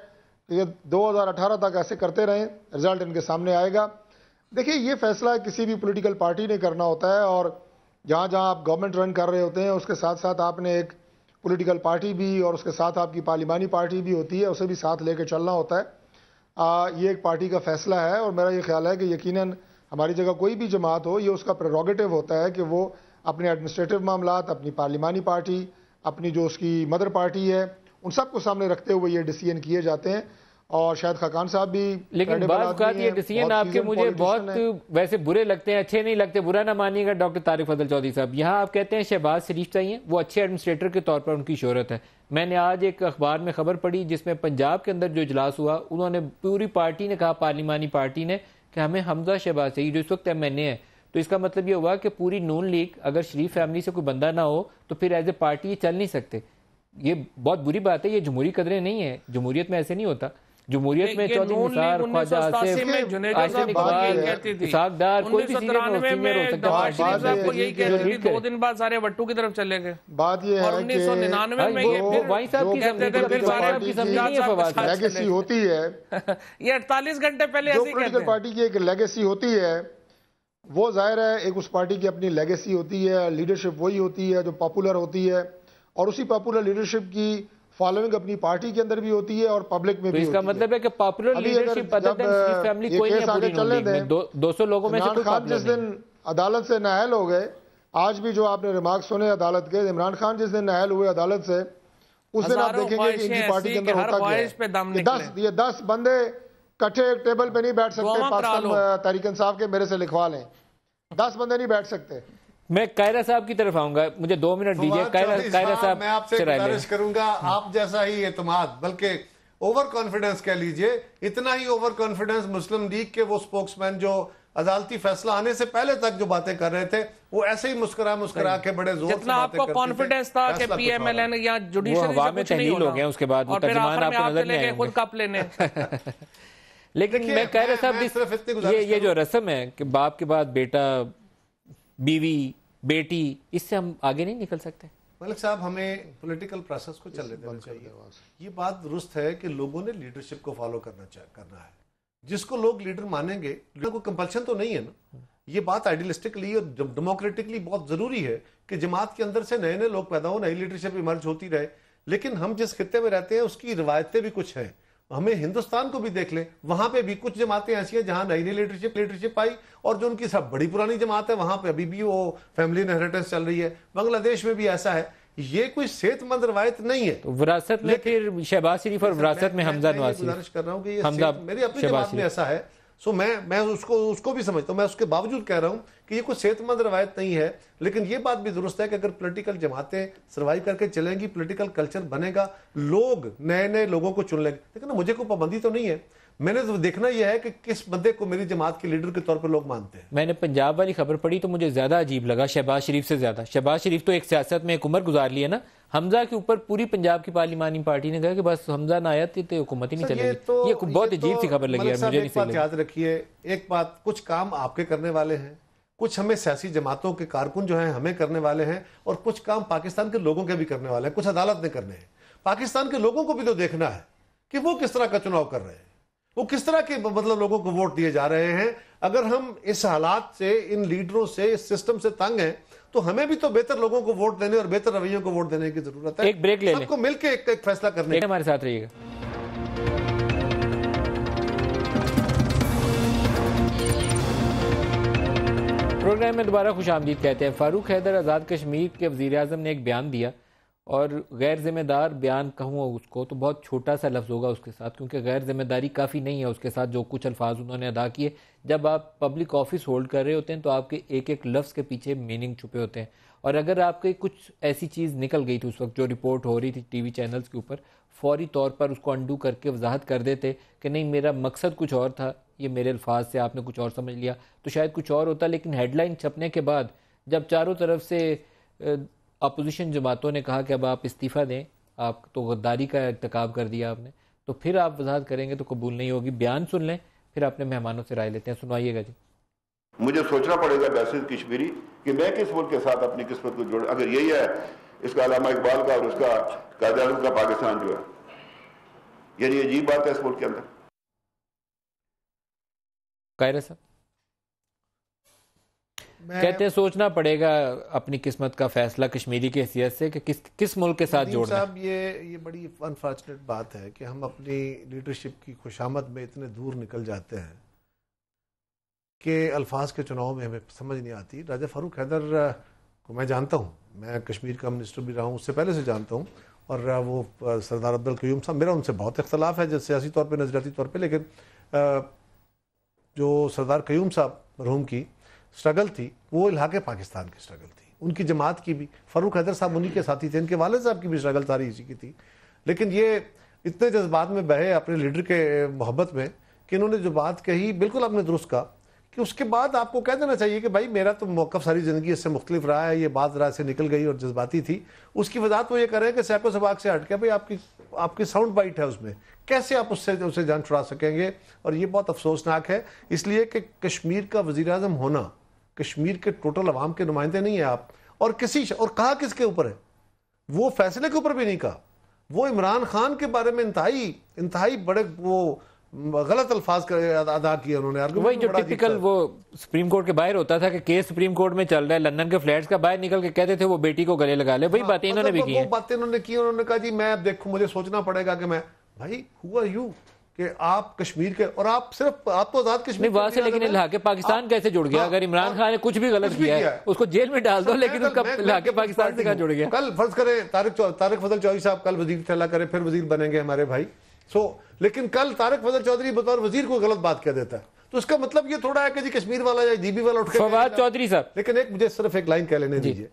کہ یہ 2018 تک ایسے کرتے رہیں, رزلٹ ان کے سامنے آئے گا. دیکھیں یہ فیصلہ کسی بھی پولیٹیکل پارٹی نے کرنا ہوتا ہے, اور جہاں جہاں آپ گورنمنٹ رن کر رہے ہوتے ہیں اس کے ساتھ ساتھ آپ نے ایک پولیٹیکل پارٹی بھی, اور اس کے ساتھ آپ کی پارلیمانی پارٹی بھی ہوتی ہے, اسے بھی ساتھ لے کے چلنا ہوتا ہے. یہ ایک پارٹی کا فیصلہ ہے, اور میرا یہ خیال ہے کہ یقیناً ہماری جگہ کوئی بھی جماعت ہو, یہ اس کا پریروگیٹو ہوتا ہے کہ وہ اپنے ایڈمنسٹریٹو معاملات, اپنی پارلیمانی پارٹی, اپنی جو اس کی مدر پارٹی ہے, ان سب کو سامنے رکھتے ہوئے یہ ڈیسیژن کیے جاتے ہیں. اور شاید خاقان صاحب بھی, لیکن بعض اوقات یہ ڈیسیژن آپ کے مجھے بہت ویسے برے لگتے ہیں, اچھے نہیں لگتے, برا نہ مانیے گا ڈاکٹر طارق فضل چودھری صاحب. یہاں آپ کہتے ہیں شہباز شریف چاہیے, وہ اچھے ایڈمنسٹریٹر کے طور پر ان کی شہرت ہے. میں نے آج ایک اخبار میں خبر پڑھی جس میں پنجاب کے اندر جو اجلاس ہوا, انہوں نے پوری پارٹی نے کہا, پارلیمانی پارٹی نے, کہ ہمیں حمزہ شہباز چاہیے جو اس وقت ایم این اے ہے. تو اس کا مطلب یہ ہوا کہ پوری نون لیگ اگر شریف فیملی سے کوئی بندہ نہ ہو تو پھر ایز اے پارٹی یہ چل نہیں سکتے. یہ بہت بری بات ہے, یہ جمہوری قدریں نہیں ہیں, جمہوریت میں ایسے نہیں ہوتا. جمہوریت میں چودھری نثار, خواجہ آصف, عاصم اقبال, اسحاق ڈار, کوئی بھی سینئر ہو سکتا ہے. 2 دن بعد سارے وٹو کی طرف چلے گئے. بات یہ ہے کہ 1999 میں یہ وائن صاحب کی لیگیسی ہوتی ہے, یہ 48 گھنٹے پہلے جو پولیٹیکل پارٹی کی ایک لیگیسی ہوتی ہے, وہ ظاہر ہے ایک اس پارٹی کی اپنی لیگیسی ہوتی ہے, لیڈرشپ وہی ہوتی ہے جو پاپولر ہوتی ہے, اور اسی پاپولر لیڈرشپ کی فالوئنگ اپنی پارٹی کے اندر بھی ہوتی ہے اور پبلک میں بھی ہوتی ہے. اس کا مطلب ہے کہ پاپولر لیڈرشپ فیملی کوئی نہیں ہے پوری نون لیگ میں, 200 لوگوں میں سے کوئی عمران خان جس دن عدالت سے نااہل ہو گئے, آج بھی جو آپ نے ریمارک سنے عدالت کے, عمران خان جس دن نااہل ہوئے عدالت سے, اس دن آپ دیکھیں گے کہ ان کی پارٹی کے اندر ہوتا کیا ہے. یہ 10 بندے کٹھے ایک ٹیبل پہ نہیں بیٹھ سکتے, پاکستان تحریک انصاف کے, میرے سے لکھوا لیں, 10 بندے نہیں بیٹھ سکتے. میں قائرہ صاحب کی طرف آؤں گا, مجھے 2 منٹ دیجئے. قائرہ صاحب میں آپ سے گزارش کروں گا, آپ جیسا ہی اعتماد, بلکہ اوور کانفیڈنس کہہ لیجئے, اتنا ہی اوور کانفیڈنس مسلم لیگ کے وہ سپوکس مین جو عدالتی فیصلہ آنے سے پہلے تک جو باتیں کر رہے تھے, وہ ایسے ہی مسکرا کے بڑے زور سے جتنا آپ کو کانفیڈنس تھا کہ پی ایم ایل این یا جوڈیشری سے کچھ نہیں ہونا, ہو گیا اس کے بعد اور پھر آخر میں آپ چلے گئے خود کپ لینے. لیکن میں قائرہ صاحب, یہ جو رسم ہے کہ باپ کے بعد بیٹا, بیوی, بیٹی, اس سے ہم آگے نہیں نکل سکتے. ملک صاحب, ہمیں پولیٹیکل پروسیس کو چلنے دینا چاہیے. یہ بات درست ہے کہ لوگوں نے لیڈرشپ کو فالو کرنا ہے, جس کو لوگ لیڈر مانیں گے, کوئی کمپلشن تو نہیں ہے نا, یہ بات آئیڈیلسٹکلی اور ڈیموکریٹکلی بہت ضروری ہے کہ جماعت کے اندر سے نئے نئے لوگ پیدا ہو, نئی لیڈرشپ ایمرج ہوتی رہے. لیکن ہم جس خطے میں رہتے ہیں اس کی روایتیں بھی کچھ ہیں. ہمیں ہندوستان کو بھی دیکھ لیں, وہاں پہ بھی کچھ جماعتیں ایسی ہیں جہاں نئی نئی لیڈرشپ آئی, اور جو ان کی سب بڑی پرانی جماعت ہے وہاں پہ ابھی بھی وہ فیملی انہیریٹنس چل رہی ہے. بنگلہ دیش میں بھی ایسا ہے. یہ کوئی صحت مند روایت نہیں ہے. وراثت میں پھر شہباز شریف اور وراثت میں حمزہ نواز گزارش کر رہا ہوں کہ یہ میری اپنی جماعت میں ایسا ہے. سو میں اس کو بھی سمجھتا ہوں. میں اس کے باوجود کہہ رہا ہوں کہ یہ کوئی صحت مند روایت نہیں ہے. لیکن یہ بات بھی درست ہے کہ اگر پولیٹیکل جماعتیں سروائیو کر کے چلیں گی, پولیٹیکل کلچر بنے گا, لوگ نئے نئے لوگوں کو چن لیں گے. لیکن مجھے کوئی پابندی تو نہیں ہے. میں نے تو دیکھنا یہ ہے کہ کس بندے کو میری جماعت کے لیڈر کے طور پر لوگ مانتے ہیں. میں نے پنجاب والی خبر پڑھی تو مجھے زیادہ عجیب لگا شہباز شریف سے زیادہ. شہباز شریف تو ایک سیاست میں ایک عمر گزار لی ہے نا. حمزہ کے اوپر پوری پنجاب کی پارلیمانی پارٹی نے کہا کہ بس حمزہ نہ آیا تو حکومت ہی نہیں چلے گی. یہ بہت عجیب سی خبر لگی ہے مجھے. ایک بات یاد رکھیے, ایک بات, کچھ کام آپ کے کرنے والے ہیں, کچھ ہمیں سیاسی جماعتوں کے کارکن جو ہیں ہمیں کرنے والے ہیں, اور کچھ کام پاکستان کے لوگوں کے بھی کرنے والے ہیں, کچھ عدالت نے کرنے ہیں. پاکستان کے لوگوں کو بھی تو دیکھنا ہے کہ وہ کس طرح کا چناؤ کر رہے ہیں, وہ کس طرح کے مطلب لوگوں کو ووٹ دیے جا رہے ہیں. اگر ہم اس حالات سے, ان لیڈروں سے, اس سسٹم سے تنگ ہیں تو ہمیں بھی تو بہتر لوگوں کو ووٹ دینے اور بہتر رویوں کو ووٹ دینے کی ضرورت ہے. ایک بریک لے لیں, سب کو مل کے ایک فیصلہ کرنے. ہمارے ساتھ رہیے گا. پروگرام میں دوبارہ خوش آمدید کہتے ہیں. فاروق حیدر آزاد کشمیر کے وزیر اعظم نے ایک بیان دیا, اور غیر ذمہ دار بیان کہوں اس کو تو بہت چھوٹا سا لفظ ہوگا اس کے ساتھ, کیونکہ غیر ذمہ داری کافی نہیں ہے اس کے ساتھ جو کچھ الفاظ انہوں نے ادا کیے. جب آپ پبلک آفس ہولڈ کر رہے ہوتے ہیں تو آپ کے ایک ایک لفظ کے پیچھے میننگ چھپے ہوتے ہیں, اور اگر آپ کے کچھ ایسی چیز نکل گئی تھی اس وقت جو رپورٹ ہو رہی تھی ٹی وی چینلز کے اوپر, فوری طور پر اس کو انڈو کر کے وضاحت کر دیتے کہ نہیں میرا مقصد کچھ اور تھا, یہ میرے الفاظ سے آپ نے کچھ اور سمجھ لیا, تو شاید کچھ اور ہوتا. لیکن ہیڈ لائن چھپنے کے بعد جب چاروں طرف سے اپوزیشن جماعتوں نے کہا کہ اب آپ استعفیٰ دیں, آپ تو غداری کا ارتکاب کر دیا آپ نے, تو پھر آپ وضاحت کریں گے تو قبول نہیں ہوگی. بیان سن لیں, پھر اپنے مہمانوں سے رائے لیتے ہیں. سنوائیے گا جی. مجھے سوچنا پڑے گا بیسز کشمیری کہ میں کس ملک کے ساتھ اپنی قسمت کو جوڑ. اگر یہی ہے اس کا علامہ اقبال کا اور اس کا قائد اعظم کا پاکستان جو ہے, یعنی عجیب بات ہے اس ملک کے اندر. قاہرہ صاحب کہتے ہیں سوچنا پڑے گا اپنی قسمت کا فیصلہ کشمیری کی حیثیت سے کہ کس ملک کے ساتھ جوڑنا ہے. صاحب یہ بڑی انفارچونیٹ بات ہے کہ ہم اپنی لیڈرشپ کی خوشامد میں اتنے دور نکل جاتے ہیں کہ الفاظ کے چناؤ میں ہمیں سمجھ نہیں آتی. راجہ فاروق حیدر کو میں جانتا ہوں, میں کشمیر کا منسٹر بھی رہا ہوں, اس سے پہلے سے جانتا ہوں, اور وہ سردار عبدالقیوم صاحب, میرا ان سے بہت اختلاف ہے جیسے سیاسی طور پہ, نظریاتی طور پہ, لیکن جو سردار قیوم صاحب مرحوم کی سٹرگل تھی وہ الحاق پاکستان کی سٹرگل تھی, ان کی جماعت کی بھی. فاروق حیدر صاحب انہی کے ساتھی تھے, ان کے والد صاحب کی بھی سٹرگل ساری اسی کی تھی. لیکن یہ اتنے جذبات میں بہے اپنے لیڈر کے محبت میں کہ انہوں نے جو بات کہی بالکل آپ نے درست کہا کہ اس کے بعد آپ کو کہہ دینا چاہیے کہ بھائی میرا تو موقف ساری زندگی اس سے مختلف رہا ہے, یہ بات رائے سے نکل گئی اور جذباتی تھی. اس کی وضاحت وہ یہ کر رہے ہیں کہ سیکو سباق سے ہٹ کے بھائی آپ کی ساؤنڈ بائٹ ہے, اس میں کیسے آپ اسے جان چھڑا سکیں گے. اور یہ بہت افسوسناک ہے, اس لیے کہ کشمیر کا وزیر اعظم ہونا, کشمیر کے ٹوٹل عوام کے نمائندے نہیں ہیں آپ, اور اور کہا کس کے اوپر ہے, وہ فیصلے کے اوپر بھی نہیں کہا, وہ عمران خان کے بارے میں انتہائی بڑے وہ غلط الفاظ ادا کیے انہوں نے. وہی جو ٹپیکل وہ سپریم کورٹ کے باہر ہوتا تھا کہ کیس سپریم کورٹ میں چل رہا ہے, لندن کے فلیٹس کا باہر نکل کے کہتے تھے وہ بیٹی کو گلے لگا لے, وہی باتیں انہوں نے بھی کی ہیں. وہ باتیں انہوں نے کی, انہوں نے کہا جی میں اب دیکھوں مجھے سوچنا پڑے گا کہ میں, بھائی ہو آر یو کہ آپ کشمیر کے, اور آپ صرف آپ تو آزاد کشمیر نہیں وہاں سے, لیکن الحاق پاکستان کیسے جڑ گیا؟ اگر عمران خان نے کچھ بھی غلط کیا ہے اس کو جیل میں ڈال دو, لیکن اس کا الحاق پاکستان سے کہاں جڑ گیا؟ کل فرض کریں طارق فضل چودھری صاحب کل وزیر ٹھہلا کرے, پھر وزیر بنیں گے ہمارے بھائی. لیکن کل طارق فضل چودھری بطور وزیر کو غلط بات کہہ دیتا ہے, تو اس کا مطلب یہ تھوڑا ہے کہ جی کشمیر والا یا DB والا اٹھ کے فواد چودھری صاحب. لیکن مجھے صرف ایک لائن کہہ لینے دیجیے,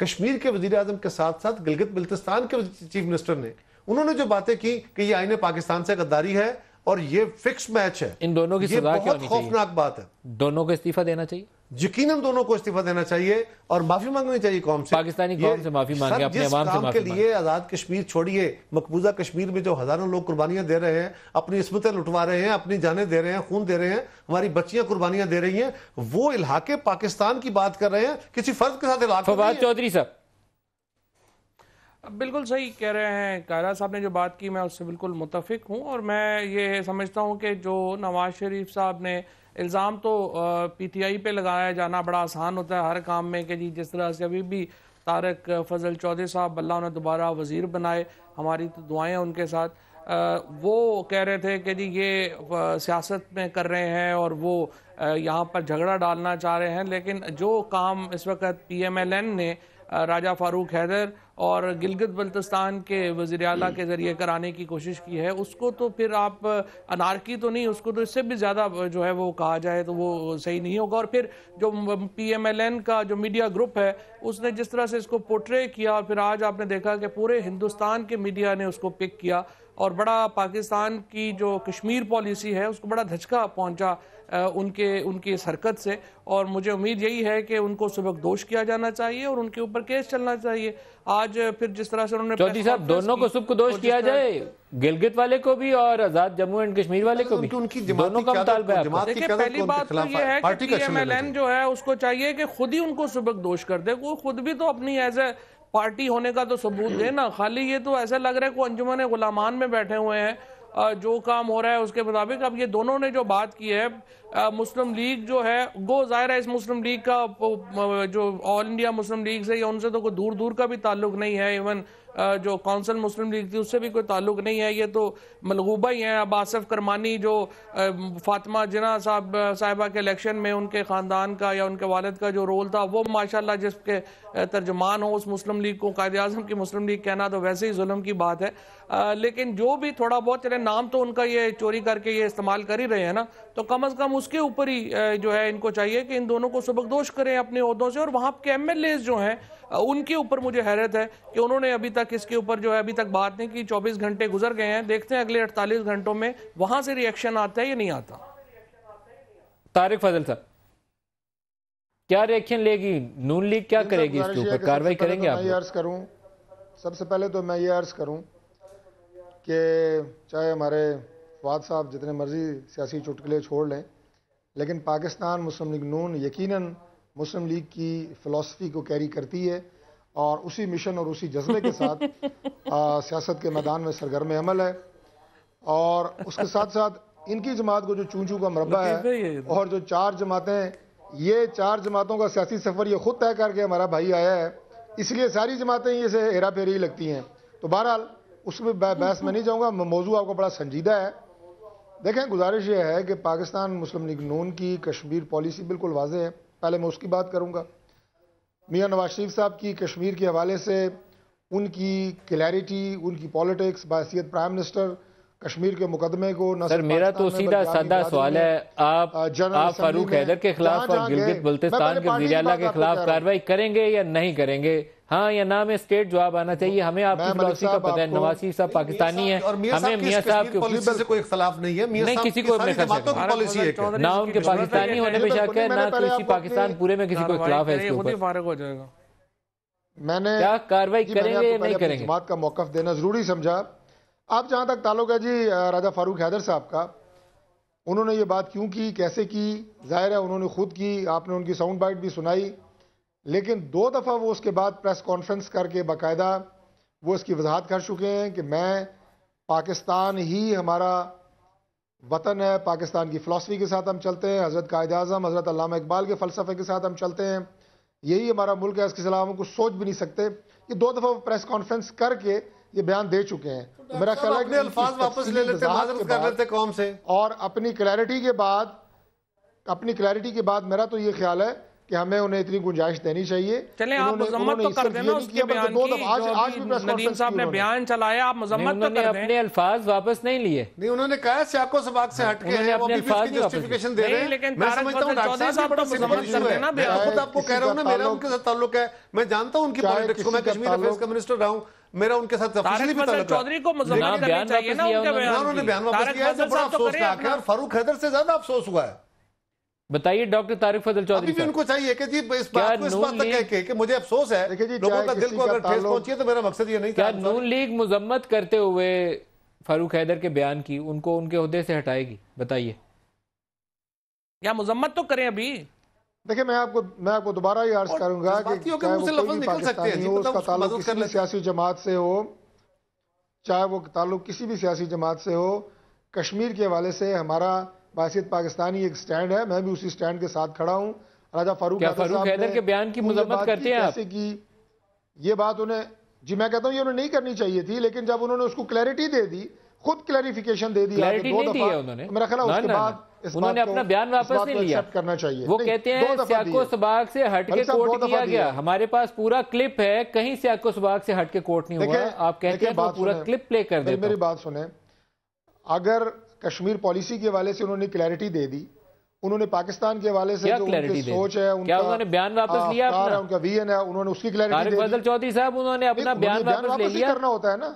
کشمیر کے وزیر اعظم کے ساتھ ساتھ گلگت بلتستان کے چیف منسٹر نے, انہوں نے جو باتیں کی کہ یہ آئین پاکستان سے غداری ہے اور یہ فکس میچ ہے, ان دونوں کی سزا کیا ہونی چاہیے؟ خوفناک بات ہے. دونوں کو استعفیٰ دینا چاہیے, یقیناً دونوں کو استعفیٰ دینا چاہیے اور معافی مانگنی چاہیے قوم سے, پاکستانی قوم سے معافی مانگے, اپنے عوام سے معافی مانگے. کے لیے آزاد کشمیر چھوڑیے, مقبوضہ کشمیر میں جو ہزاروں لوگ قربانیاں دے رہے ہیں, اپنی عصمتیں لٹوا رہے ہیں, اپنی جانیں دے رہے ہیں, خون دے رہے ہیں, ہماری بچیاں قربانیاں دے رہی ہیں, وہ الحاق پاکستان کی بات کر رہے ہیں, کسی فرد کے ساتھ الحاق. فواد چودھری صاحب بالکل صحیح کہہ رہے ہیں قائرہ صاحب نے جو بات کی، میں اس سے بالکل متفق ہوں، اور میں یہ سمجھتا ہوں کہ جو نواز شریف صاحب نے الزام تو پی ٹی آئی پہ لگایا جانا بڑا آسان ہوتا ہے ہر کام میں، کہ جی جس طرح سے ابھی بھی طارق فضل چودھری صاحب اللہ انہیں دوبارہ وزیر بنائے، ہماری تو دعائیں ان کے ساتھ، وہ کہہ رہے تھے کہ جی یہ سیاست میں کر رہے ہیں اور وہ یہاں پر جھگڑا ڈالنا چاہ رہے ہیں، لیکن جو کام اس وقت پی ایم ایل این نے راجہ فاروق حیدر اور گلگت بلتستان کے وزیر اعلیٰ کے ذریعے کرانے کی کوشش کی ہے، اس کو تو پھر آپ انارکی تو نہیں، اس کو تو اس سے بھی زیادہ جو ہے وہ کہا جائے تو وہ صحیح نہیں ہوگا۔ اور پھر جو پی ایم ایل این کا جو میڈیا گروپ ہے اس نے جس طرح سے اس کو پورٹرے کیا، اور پھر آج آپ نے دیکھا کہ پورے ہندوستان کے میڈیا نے اس کو پک کیا، اور بڑا پاکستان کی جو کشمیر پالیسی ہے اس کو بڑا دھچکا پہنچا ان کی اس حرکت سے، اور مجھے امید یہی ہے کہ ان کو سبق دوش کیا جانا چاہیے اور ان کے اوپر کیس چلنا چاہیے۔ آج پھر جس طرح سے انہوں نے چودھری صاحب دونوں کو سبق دوش کیا جائے، گلگت والے کو بھی اور آزاد جموں اینڈ کشمیر والے کو بھی، دونوں کا مطالبہ ہے۔ دیکھیں پہلی بات تو یہ ہے کہ پی ایم ایل این جو ہے اس کو چاہیے کہ خود ہی ان کو سبق دوش کر دے، وہ خود بھی تو اپنی ایز اے پارٹی ہونے کا تو ثبوت دے نا، خالی یہ تو ایسا لگ رہا ہے کہ انجمن غلامان میں بیٹھے ہوئے ہیں، جو کام ہو رہا ہے اس کے مطابق۔ اب یہ دونوں نے جو بات کی ہے، مسلم لیگ جو ہے گو ظاہر ہے اس مسلم لیگ کا جو آل انڈیا مسلم لیگ سے یا ان سے تو کوئی دور دور کا بھی تعلق نہیں ہے، ایون جو کونسل مسلم لیگ تھی اس سے بھی کوئی تعلق نہیں ہے، یہ تو ملغوبہ ہی ہیں۔ اب آصف کرمانی جو فاطمہ جناح صاحبہ کے الیکشن میں ان کے خاندان کا یا ان کے والد کا جو رول تھا، وہ ماشاءاللہ جس کے ترجمان ہو اس مسلم لیگ کو قائد اعظم کی مسلم لیگ کہنا تو ویسے ہی ظلم کی بات ہے، لیکن جو بھی تھوڑا بہت چلے نام تو ان کا یہ چوری کر کے یہ استعمال کر ہی رہے ہیں نا، تو کم از کم اس کے اوپر ہی جو ہے ان کو چاہیے کہ ان دونوں کو سبق دوش کریں اپنے عہدوں سے۔ اور وہاں کے ایم ایل ایز جو ہیں ان کے اوپر مجھے حیرت ہے کہ انہوں نے ابھی تک اس کے اوپر جو ہے ابھی تک بات نہیں کی، 24 گھنٹے گزر گئے ہیں، دیکھتے ہیں اگلے 48 گھنٹوں میں وہاں سے ری ایکشن آتا ہے یا نہیں آتا۔ طارق فضل صاحب کیا ری ایکشن لے گی نون لیگ، کیا کرے گی اس کے اوپر، کاروائی کریں گے آپ؟ میں یہ عرض کروں، سب سے پہلے تو میں یہ عرض کروں کہ چاہے ہمارے فواد صاحب جتنے مرضی سیاسی چٹکلے چھوڑ لیں، لیکن پاکستان مسلم لیگ نون یقیناً مسلم لیگ کی فلسفی کو کیری کرتی ہے اور اسی مشن اور اسی جذبے کے ساتھ سیاست کے میدان میں سرگرم عمل ہے، اور اس کے ساتھ ساتھ ان کی جماعت کو جو چون چون کا مربع ہے اور جو 4 جماعتیں، یہ 4 جماعتوں کا سیاسی سفر یہ خود طے کر کے ہمارا بھائی آیا ہے، اس لیے ساری جماعتیں یہ سے ہیرا پھیری لگتی ہیں۔ تو بہرحال اس میں بحث میں نہیں جاؤں گا، موضوع آپ کو بڑا سنجیدہ ہے۔ دیکھیں گزارش یہ ہے کہ پاکستان مسلم لیگ نون کی کشمیر پالیسی بالکل واضح ہے، پہلے میں اس کی بات کروں گا۔ میاں نواز شریف صاحب کی کشمیر کے حوالے سے ان کی کلیئرٹی، ان کی پالیٹکس بحیثیت پرائم منسٹر کشمیر کے مقدمے کو سر میرا تو سیدھا سادہ سوال ہے، آپ فاروق حیدر کے خلاف اور گلگت بلتستان کے وزیر اعلیٰ کے خلاف کارروائی کریں گے یا نہیں کریں گے؟ ہاں یا نہ میں اسٹیٹ جواب آنا چاہیے، ہمیں آپ کی فلسفی کا پتہ ہے، نواز شریف صاحب پاکستانی ہیں، ہمیں میاں صاحب کے پالیسی سے کوئی اختلاف نہیں ہے، نہیں کسی کو اپنے پالیسی ہے، نہ ان کے پاکستانی ہونے پہ شک ہے، نہ کسی پاکستان پورے میں کسی کو اختلاف ہے اس کے اوپر۔ فارغ ہو جائے گا، میں نے کیا کارروائی کریں گے یا نہیں کریں گے؟ جماعت کا موقف دینا ضروری سمجھا۔ آپ جہاں تک تعلق ہے جی راجہ فاروق حیدر صاحب کا، انہوں نے یہ بات کیوں کی، کیسے کی، ظاہر ہے انہوں نے خود کی، آپ نے ان کی ساؤنڈ بائٹ بھی سنائی، لیکن 2 دفعہ وہ اس کے بعد پریس کانفرنس کر کے باقاعدہ وہ اس کی وضاحت کر چکے ہیں کہ میں پاکستان ہی ہمارا وطن ہے، پاکستان کی فلسفی کے ساتھ ہم چلتے ہیں، حضرت قائد اعظم حضرت علامہ اقبال کے فلسفے کے ساتھ ہم چلتے ہیں، یہی ہمارا ملک ہے، اس کے خلاف ہم کو سوچ بھی نہیں سکتے۔ یہ 2 دفعہ وہ پریس کانفرنس کر کے یہ بیان دے چکے ہیں۔ میرا خیال ہے کہ الفاظ واپس لے لیتے، معذرت کر لیتے قوم سے، اور اپنی کلیئرٹی کے بعد میرا تو یہ خیال ہے کہ ہمیں انہیں اتنی گنجائش دینی چاہیے۔ چلیں آپ مذمت تو کر دینا اس کے بیان کی، جو ندیم صاحب نے بیان چلایا آپ مذمت تو کر دیں۔ اپنے الفاظ واپس نہیں لیے، نہیں انہوں نے کہا سیاق و سباق سے ہٹ کے ہیں، وہ بھی اس کی جسٹیفیکیشن دے رہے ہیں، لیکن میں سمجھتا ہوں ڈاکٹر صاحب بڑا سمپل ایشو ہے، میں خود آپ کو کہہ رہا ہوں نا، میرا ان کے ساتھ تعلق ہے، میں جانتا ہوں ان کی پالیٹکس کو، میں کشمیر افیئرز کا منسٹر رہا ہوں، میرا ان کے ساتھ تفصیلی بھی تعلق ہے۔ چودھری کو مذمت کرنی چاہیے نا ان کے بیان کی، انہوں نے بیان واپس کیا ہے تو بڑا افسوس کا ہے، اور فاروق حیدر سے زیادہ افسوس ہوا ہے۔ بتائیے ڈاکٹر طارق فضل چودھری ابھی بھی ان کو چاہیے کہ جی اس بات کو اس بات تک کہے کہ مجھے افسوس ہے، لوگوں کا دل کو اگر ٹھیس پہنچی ہے تو میرا مقصد یہ نہیں تھا۔ کیا نون لیگ مذمت کرتے ہوئے فاروق حیدر کے بیان کی ان کو ان کے عہدے سے ہٹائے گی؟ بتائیے۔ یا مذمت تو کریں ابھی، دیکھیں میں آپ کو دوبارہ یہ عرض کروں گا کہ چاہے وہ کوئی بھی پاکستانی ہو، اس کا تعلق کسی بھی سیاسی جماعت سے ہو، چاہے وہ تعلق کسی بھی سیاسی جماعت سے ہو، کشمیر کے حوالے سے ہمارا بحیثیت پاکستانی ایک سٹینڈ ہے. میں بھی اسی سٹینڈ کے ساتھ کھڑا ہوں. راجہ فاروق حیدر کے بیان کی مذمت کرتے ہیں آپ؟ یہ بات انہیں جی میں کہتا ہوں یہ انہیں نہیں کرنی چاہیے تھی، لیکن جب انہوں نے اس کو کلیئرٹی دے دی، خود کلیریفیکیشن دے دی کلیئرٹی نہیں دی ہے انہوں نے، میرا خیال ہے اس کے بعد انہوں نے اپنا بیان واپس نہیں لیا. کرنا چاہیے. وہ کہتے ہیں سیاق و سباق سے ہٹ کے کوٹ کیا گیا. ہمارے پاس پورا کلپ ہے، کہیں سیاق و سباق سے ہٹ کے کوٹ نہیں ہوا. آپ کہتے ہیں پورا کلپ پلے کر دیتا ہوں. میری بات سنیں، اگر کشمیر پالیسی کے حوالے سے انہوں نے کلیئرٹی دے دی، انہوں نے پاکستان کے حوالے سے جو ان کی سوچ ہے، کیا انہوں نے بیان واپس لیا اپنا؟ ان کا ویژن ہے، انہوں نے اس کی کلیئرٹی دے دی. طارق فضل چودھری صاحب انہوں نے اپنا بیان واپس لے لیا. کرنا ہوتا ہے نا،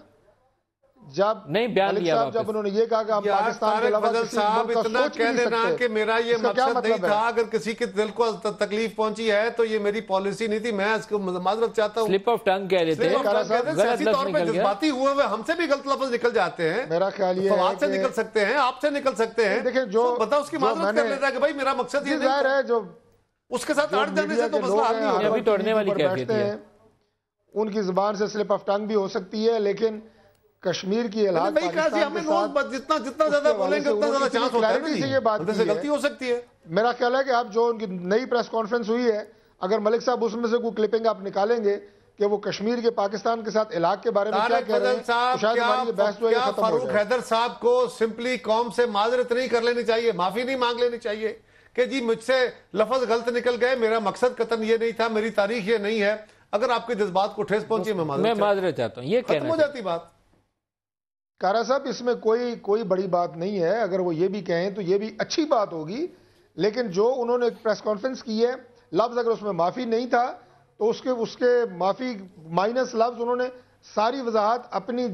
جب نہیں بیان لیا واپس. جب انہوں نے یہ کہا کہ ہم پاکستان کے علاوہ کسی ملک کا سوچ کہہ دینا کہ میرا یہ مقصد نہیں تھا، اگر کسی کے دل کو تکلیف پہنچی ہے تو یہ میری پالیسی نہیں تھی، میں اس کو معذرت چاہتا ہوں. سلپ آف ٹنگ کہہ دیتے ہیں، سیاسی طور پہ جذباتی ہوئے ہوئے ہم سے بھی غلط لفظ نکل جاتے ہیں. میرا خیال یہ فواد سے نکل سکتے ہیں، آپ سے نکل سکتے ہیں. دیکھیں جو بتا اس کی معذرت کر لیتا ہے کہ بھائی میرا مقصد یہ نہیں ہے. جو اس کے ساتھ آڑ جانے سے تو مسئلہ حل نہیں ہوگا. ابھی توڑنے والی کیفیت ہے. ان کی زبان سے سلپ آف ٹنگ بھی ہو سکتی ہے، لیکن کشمیر کی الحاق پاکستان کے ساتھ جتنا زیادہ بولیں گے اتنا زیادہ چانس ہوتا ہے. سے یہ بات سے غلطی ہو سکتی ہے. میرا خیال ہے کہ آپ جو ان کی نئی پریس کانفرنس ہوئی ہے، اگر ملک صاحب اس میں سے کوئی کلپنگ آپ نکالیں گے کہ وہ کشمیر کے پاکستان کے ساتھ علاق کے بارے میں کیا کہہ رہے ہیں، شاید ہماری بحث جو ہے ختم ہو جائے. فاروق حیدر صاحب کو سمپلی قوم سے معذرت نہیں کر لینی چاہیے، معافی نہیں مانگ لینی چاہیے کہ جی مجھ سے لفظ غلط نکل گئے، میرا مقصد قطعاً یہ نہیں تھا، میری تاریخ یہ نہیں ہے. اگر آپ کے جذبات کو ٹھیس پہنچی میں معذرت چاہتا ہوں. یہ ختم ہو جاتی بات. کارا صاحب اس میں کوئی بڑی بات نہیں ہے. اگر وہ یہ بھی کہیں تو یہ بھی اچھی بات ہوگی، لیکن جو انہوں نے ایک پریس کانفرنس کی ہے، لفظ اگر اس میں معافی نہیں تھا تو اس کے معافی مائنس لفظ انہوں نے ساری وضاحت، اپنی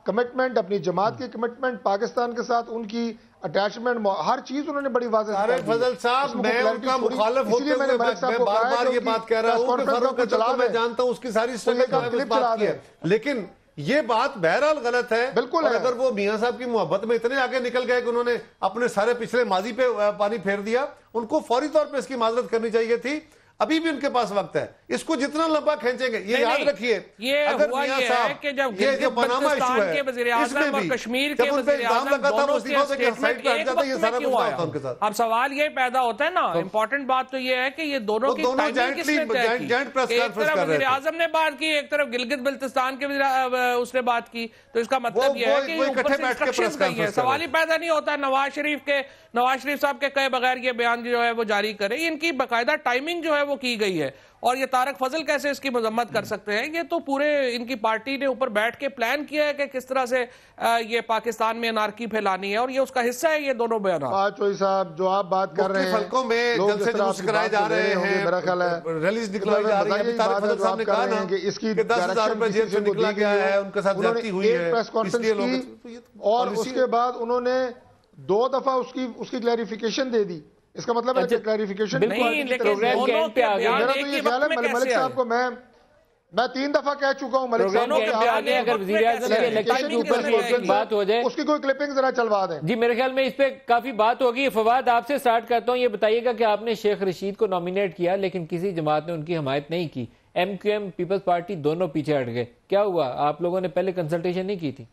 کمٹمنٹ، اپنی جماعت کی کمٹمنٹ، پاکستان کے ساتھ ان کی اٹیچمنٹ، ہر چیز انہوں نے بڑی واضح کی. طارق فضل صاحب میں ان کا مخالف ہوتے ہوئے میں بار بار یہ بات کہہ رہا ہوں کہ فاروق حیدر کو میں جانتا ہوں، اس کی ساری اسٹرگل بات کی ہے، لیکن یہ بات بہرحال غلط ہے. بالکل. اور اگر وہ میاں صاحب کی محبت میں اتنے آگے نکل گئے کہ انہوں نے اپنے سارے پچھلے ماضی پہ پانی پھیر دیا، ان کو فوری طور پہ اس کی معذرت کرنی چاہیے تھی. ابھی بھی ان کے پاس وقت ہے، اس کو جتنا لمبا کھینچیں گے. یہ یاد رکھیے اگر میاں صاحب یہ جو پاناما ایشو ہے، وزیر اعظم اور کشمیر کے وزیر اعظم دونوں کے اسٹیٹمنٹ ایک وقت میں کیوں آیا؟ اب سوال یہ پیدا ہوتا ہے نا، امپورٹنٹ بات تو یہ ہے کہ یہ دونوں کی ٹائمنگ کس نے طے کی. ایک طرف وزیر اعظم نے بات کی، ایک طرف گلگت بلتستان کے اس نے بات کی، تو اس کا مطلب یہ ہے کہ اوپر سے انسٹرکشن گئی ہے. سوال ہی پیدا نہیں ہوتا نواز شریف صاحب کے کہے بغیر یہ بیان جو ہے وہ جاری کرے. ان کی باقاعدہ ٹائمنگ جو ہے وہ کی گئی ہے، اور یہ طارق فضل کیسے اس کی مذمت کر سکتے ہیں؟ یہ تو پورے ان کی پارٹی نے اوپر بیٹھ کے پلان کیا ہے کہ کس طرح سے یہ پاکستان میں انارکی پھیلانی ہے، اور یہ اس کا حصہ ہے یہ دونوں بیانات. چوئی صاحب جو آپ بات کر رہے ہیں، مختلف حلقوں میں جلسے جلوس کرائے جا رہے ہیں، میرا خیال ہے ریلیز نکلائی جا رہی ہے. ابھی طارق فضل صاحب نے کہا نا کہ 10,000 روپے جیب سے نکلا گیا ہے، ان کے ساتھ زیادتی ہوئی ہے، اس لیے لوگ. اور اس کے بعد انہوں نے 2 دفعہ اس کی کلیریفیکیشن دے دی. اس کا مطلب ہے کہ کلیریفیکیشن نہیں، لیکن دونوں کے بیان ایک ہی وقت میں ملک صاحب کو میں 3 دفعہ کہہ چکا ہوں ملک صاحب اگر وزیر اعظم کے الیکشن کے اوپر بات ہو جائے، اس کی کوئی کلپنگ ذرا چلوا دیں. جی میرے خیال میں اس پہ کافی بات ہوگی. فواد آپ سے سٹارٹ کرتا ہوں، یہ بتائیے گا کہ آپ نے شیخ رشید کو نامینیٹ کیا لیکن کسی جماعت نے ان کی حمایت نہیں کی. M Q M, Peoples Party دونوں پیچھے ہٹ گئے. کیا ہوا؟ آپ لوگوں نے پہلے کنسلٹیشن نہیں کی تھی؟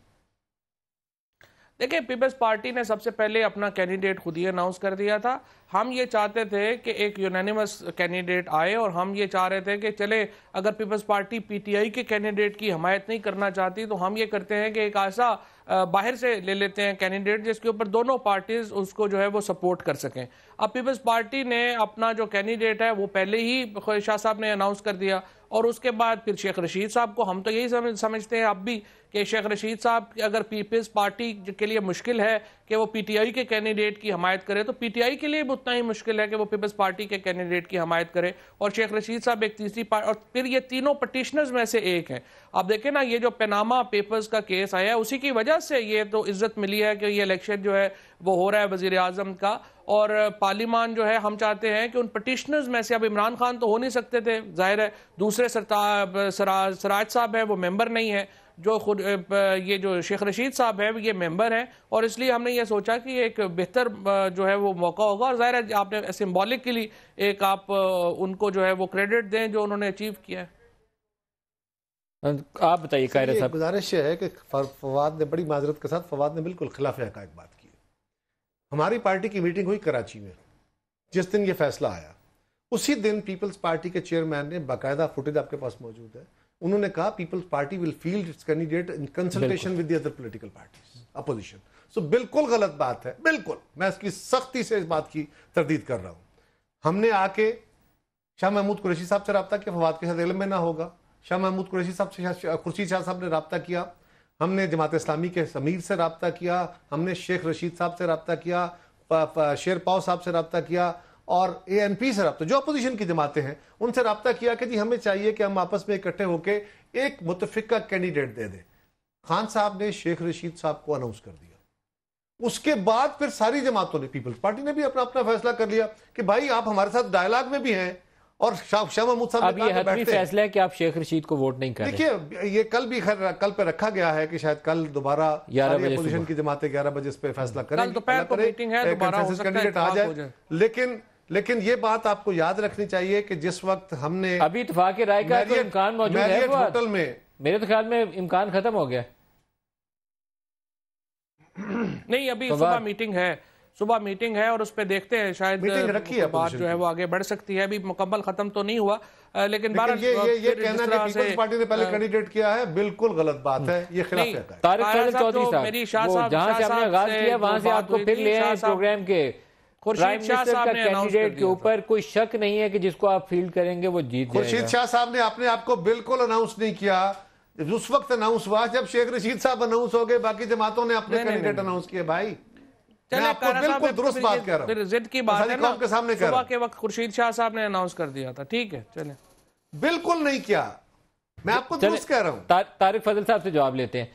دیکھیں، پیپلز پارٹی نے سب سے پہلے اپنا کینڈیڈیٹ خود ہی اناؤنس کر دیا تھا. ہم یہ چاہتے تھے کہ ایک یونینیمس کینڈیڈیٹ آئے، اور ہم یہ چاہ رہے تھے کہ چلے اگر Peoples Party P T I کے کینڈیڈیٹ کی حمایت نہیں کرنا چاہتی تو ہم یہ کرتے ہیں کہ ایک ایسا باہر سے لے لیتے ہیں کینڈیڈیٹ جس کے اوپر دونوں پارٹیز اس کو جو ہے وہ سپورٹ کر سکیں. اب پیپلز پارٹی نے اپنا جو کینڈیڈیٹ ہے وہ پہلے ہی شاہ صاحب نے اناؤنس کر دیا، اور اس کے بعد پھر شیخ رشید صاحب کو ہم تو یہی سمجھتے ہیں اب بھی کہ شیخ رشید صاحب اگر پیپلز پارٹی کے لیے مشکل ہے کہ وہ پی ٹی آئی کے کینڈیڈیٹ کی حمایت کرے، تو پی ٹی آئی کے لیے بھی اتنا ہی مشکل ہے کہ وہ پیپلز پارٹی کے کینڈیڈیٹ کی حمایت کرے. اور شیخ رشید صاحب ایک تیسری پارٹی، اور پھر یہ تینوں پٹیشنرز میں سے ایک ہیں. اب دیکھیں نا، یہ جو پیناما پیپرز کا کیس آیا ہے اسی کی وجہ سے یہ تو عزت ملی ہے کہ یہ الیکشن جو ہے وہ ہو رہا ہے وزیر اعظم کا. اور پارلیمان جو ہے ہم چاہتے ہیں کہ ان پٹیشنرز میں سے، اب عمران خان تو ہو نہیں سکتے تھے ظاہر ہے، دوسرے سراج صاحب ہیں وہ ممبر نہیں ہے، جو خود یہ جو شیخ رشید صاحب ہے یہ ممبر ہیں، اور اس لیے ہم نے یہ سوچا کہ ایک بہتر جو ہے وہ موقع ہوگا، اور ظاہر ہے آپ نے سمبولکلی ایک آپ ان کو جو ہے وہ کریڈٹ دیں جو انہوں نے اچیو کیا ہے۔ آپ بتائیے قاہرہ صاحب۔ گزارش یہ ہے کہ فواد نے بڑی معذرت کے ساتھ فواد نے بالکل خلاف حقائق بات کی۔ ہماری پارٹی کی میٹنگ ہوئی کراچی میں، جس دن یہ فیصلہ آیا اسی دن پیپلز پارٹی کے چیئرمین نے باقاعدہ فوٹیج آپ کے پاس موجود ہے، انہوں نے کہا Peoples Party will field its candidate in consultation with the other political parties opposition. So بالکل غلط بات ہے، بالکل میں اس کی سختی سے اس بات کی تردید کر رہا ہوں۔ ہم نے آ کے شاہ محمود قریشی صاحب سے رابطہ کیا، فواد کے ساتھ علم میں نہ ہوگا، شاہ محمود قریشی صاحب سے خورشید شاہ صاحب نے رابطہ کیا، ہم نے جماعت اسلامی کے امیر سے رابطہ کیا، ہم نے شیخ رشید صاحب سے رابطہ کیا، شیر پاؤ صاحب سے رابطہ کیا، اور اے این پی سے رابطہ، جو اپوزیشن کی جماعتیں ہیں ان سے رابطہ کیا کہ جی ہمیں چاہیے کہ ہم آپس میں اکٹھے ہو کے ایک متفقہ کینڈیڈیٹ دے دیں۔ خان صاحب نے شیخ رشید صاحب کو اناؤنس کر دیا، اس کے بعد پھر ساری جماعتوں نے، پیپلز پارٹی نے بھی اپنا فیصلہ کر لیا کہ بھائی آپ ہمارے ساتھ ڈائلاگ میں بھی ہیں، اور شاہ محمود صاحب اب یہ حتمی فیصلہ ہے کہ آپ شیخ رشید کو ووٹ نہیں کر رہے۔ دیکھیے یہ کل پہ رکھا گیا ہے کہ شاید کل دوبارہ اپوزیشن کی جماعتیں 11 بجے اس پہ فیصلہ کریں، کینڈیڈیٹ آ جائے۔ لیکن یہ بات آپ کو یاد رکھنی چاہیے کہ جس وقت ہم نے ابھی اتفاق رائے کا تو امکان موجود ہے ہوٹل میں، میرے تو خیال میں امکان ختم ہو گیا نہیں، ابھی صبح میٹنگ ہے اور اس پہ دیکھتے ہیں، شاید بات جو ہے وہ آگے بڑھ سکتی ہے، ابھی مکمل ختم تو نہیں ہوا، لیکن یہ کہنا کہ پیپلز پارٹی نے پہلے کینڈیڈیٹ کیا ہے بالکل غلط بات ہے، یہ خلاف ہے۔ طارق فضل چودھری صاحب جہاں سے ہم نے آغاز کیا وہاں سے آپ کو پھر لے آئے پروگرام کے پرائم منسٹر کا کینڈیڈیٹ کے اوپر کوئی شک نہیں ہے کہ جس کو آپ فیلڈ کریں گے وہ جیت جائے گا۔ خورشید شاہ صاحب نے اپنے آپ کو بالکل اناؤنس نہیں کیا، اس وقت اناؤنس ہوا جب شیخ رشید صاحب اناؤنس ہو گئے، باقی جماعتوں نے اپنے کینڈیڈیٹ اناؤنس کیے۔ بھائی میں آپ کو بالکل درست بات کہہ رہا ہوں، ضد کی بات ہے نا، صبح کے وقت خورشید شاہ صاحب نے اناؤنس کر دیا تھا، ٹھیک ہے چلیں، بالکل نہیں کیا، میں آپ کو درست کہہ رہا ہوں۔ طارق فضل صاحب سے جواب لیتے ہیں،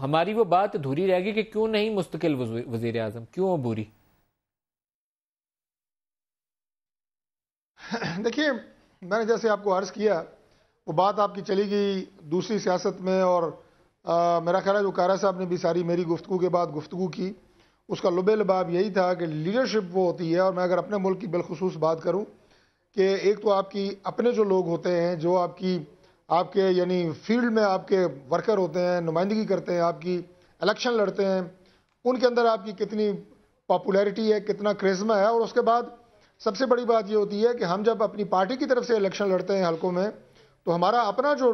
ہماری وہ بات ادھوری رہ گئی کہ کیوں نہیں مستقل وزیر اعظم، کیوں عبوری؟ دیکھیے میں نے جیسے آپ کو عرض کیا وہ بات آپ کی چلی گئی دوسری سیاست میں، اور میرا خیال ہے جو قاہرہ صاحب نے بھی ساری میری گفتگو کے بعد گفتگو کی، اس کا لب لباب یہی تھا کہ لیڈرشپ وہ ہوتی ہے، اور میں اگر اپنے ملک کی بالخصوص بات کروں کہ ایک تو آپ کی اپنے جو لوگ ہوتے ہیں جو آپ کے یعنی فیلڈ میں آپ کے ورکر ہوتے ہیں، نمائندگی کرتے ہیں، آپ کی الیکشن لڑتے ہیں، ان کے اندر آپ کی کتنی پاپولیرٹی ہے، کتنا کرزما ہے، اور اس کے بعد سب سے بڑی بات یہ ہوتی ہے کہ ہم جب اپنی پارٹی کی طرف سے الیکشن لڑتے ہیں حلقوں میں، تو ہمارا اپنا جو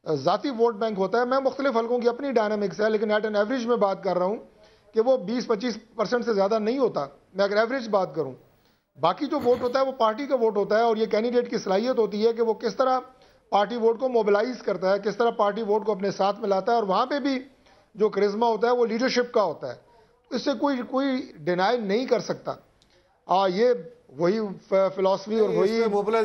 ذاتی ووٹ بینک ہوتا ہے، میں مختلف حلقوں کی اپنی ڈائنامکس ہے لیکن ایٹ این ایوریج میں بات کر رہا ہوں کہ وہ 20-25% سے زیادہ نہیں ہوتا، میں اگر ایوریج بات کروں، باقی جو ووٹ ہوتا ہے وہ پارٹی کا ووٹ ہوتا ہے، اور یہ کینڈیڈیٹ کی صلاحیت ہوتی ہے کہ وہ کس طرح پارٹی ووٹ کو موبلائز کرتا ہے، کس طرح پارٹی ووٹ کو اپنے ساتھ ملاتا ہے، اور وہاں پہ بھی جو کرزما ہوتا ہے وہ لیڈرشپ کا ہوتا ہے، اس سے کوئی ڈینائی نہیں کر سکتا۔ یہ وہی فلسفی اور وہی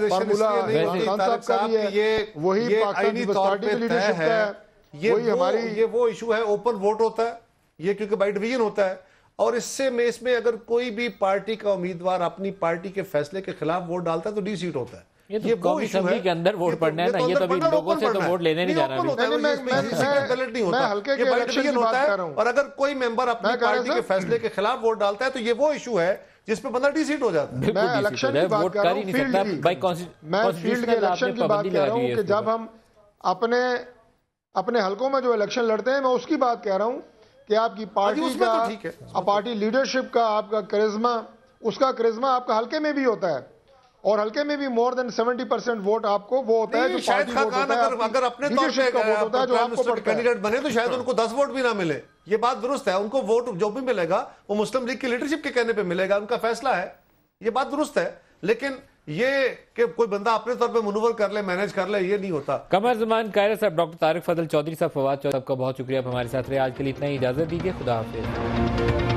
فارمولا خان صاحب کا بھی ہے، وہی پاکستان پیپلز پارٹی کی لیڈرشپ کا ہے، وہی ہماری یہ وہ ایشو ہے، اوپن ووٹ ہوتا ہے یہ، کیونکہ بائی ڈویژن ہوتا ہے، اور اس میں اگر کوئی بھی پارٹی کا امیدوار اپنی پارٹی کے فیصلے کے خلاف ووٹ ڈالتا ہے تو ڈی سیٹ ہوتا ہے۔ یہ قومی اسمبلی کے اندر ووٹ پڑنا ہے نا، یہ تو ابھی لوگوں سے تو ووٹ لینے نہیں جانا، اور اگر کوئی ممبر اپنی پارٹی کے فیصلے کے خلاف ووٹ ڈالتا ہے تو یہ وہ ایشو ہے جس پہ بندہ ڈی سیٹ ہو جاتا ہے۔ میں الیکشن کی بات کر رہا ہوں، فیلڈ کے الیکشن کی بات کر رہا ہوں کہ جب ہم اپنے حلقوں میں جو الیکشن لڑتے ہیں، میں اس کی بات کہہ رہا ہوں کہ آپ کی پارٹی کا، پارٹی لیڈرشپ کا، آپ کا کرزما، اس کا کرزما آپ کا حلقے میں بھی ہوتا ہے، اور حلقے میں بھی مور دین 70% ووٹ آپ کو وہ ہوتا ہے جو شاید خاقان اگر اپنے طور پہ کینڈیڈیٹ بنے تو شاید ان کو 10 ووٹ بھی نہ ملے، یہ بات درست ہے، ان کو ووٹ جو بھی ملے گا وہ مسلم لیگ کی لیڈرشپ کے کہنے پہ ملے گا، ان کا فیصلہ ہے، یہ بات درست ہے، لیکن یہ کہ کوئی بندہ اپنے طور پہ منور کر لے، مینیج کر لے، یہ نہیں ہوتا۔ قمر زمان، قاہرہ صاحب، ڈاکٹر طارق فضل چودھری صاحب، فواد چودھری صاحب کا بہت شکریہ، آپ ہمارے ساتھ رہے، آج کے لیے اتنا ہی اجازت دیجیے، خدا حافظ۔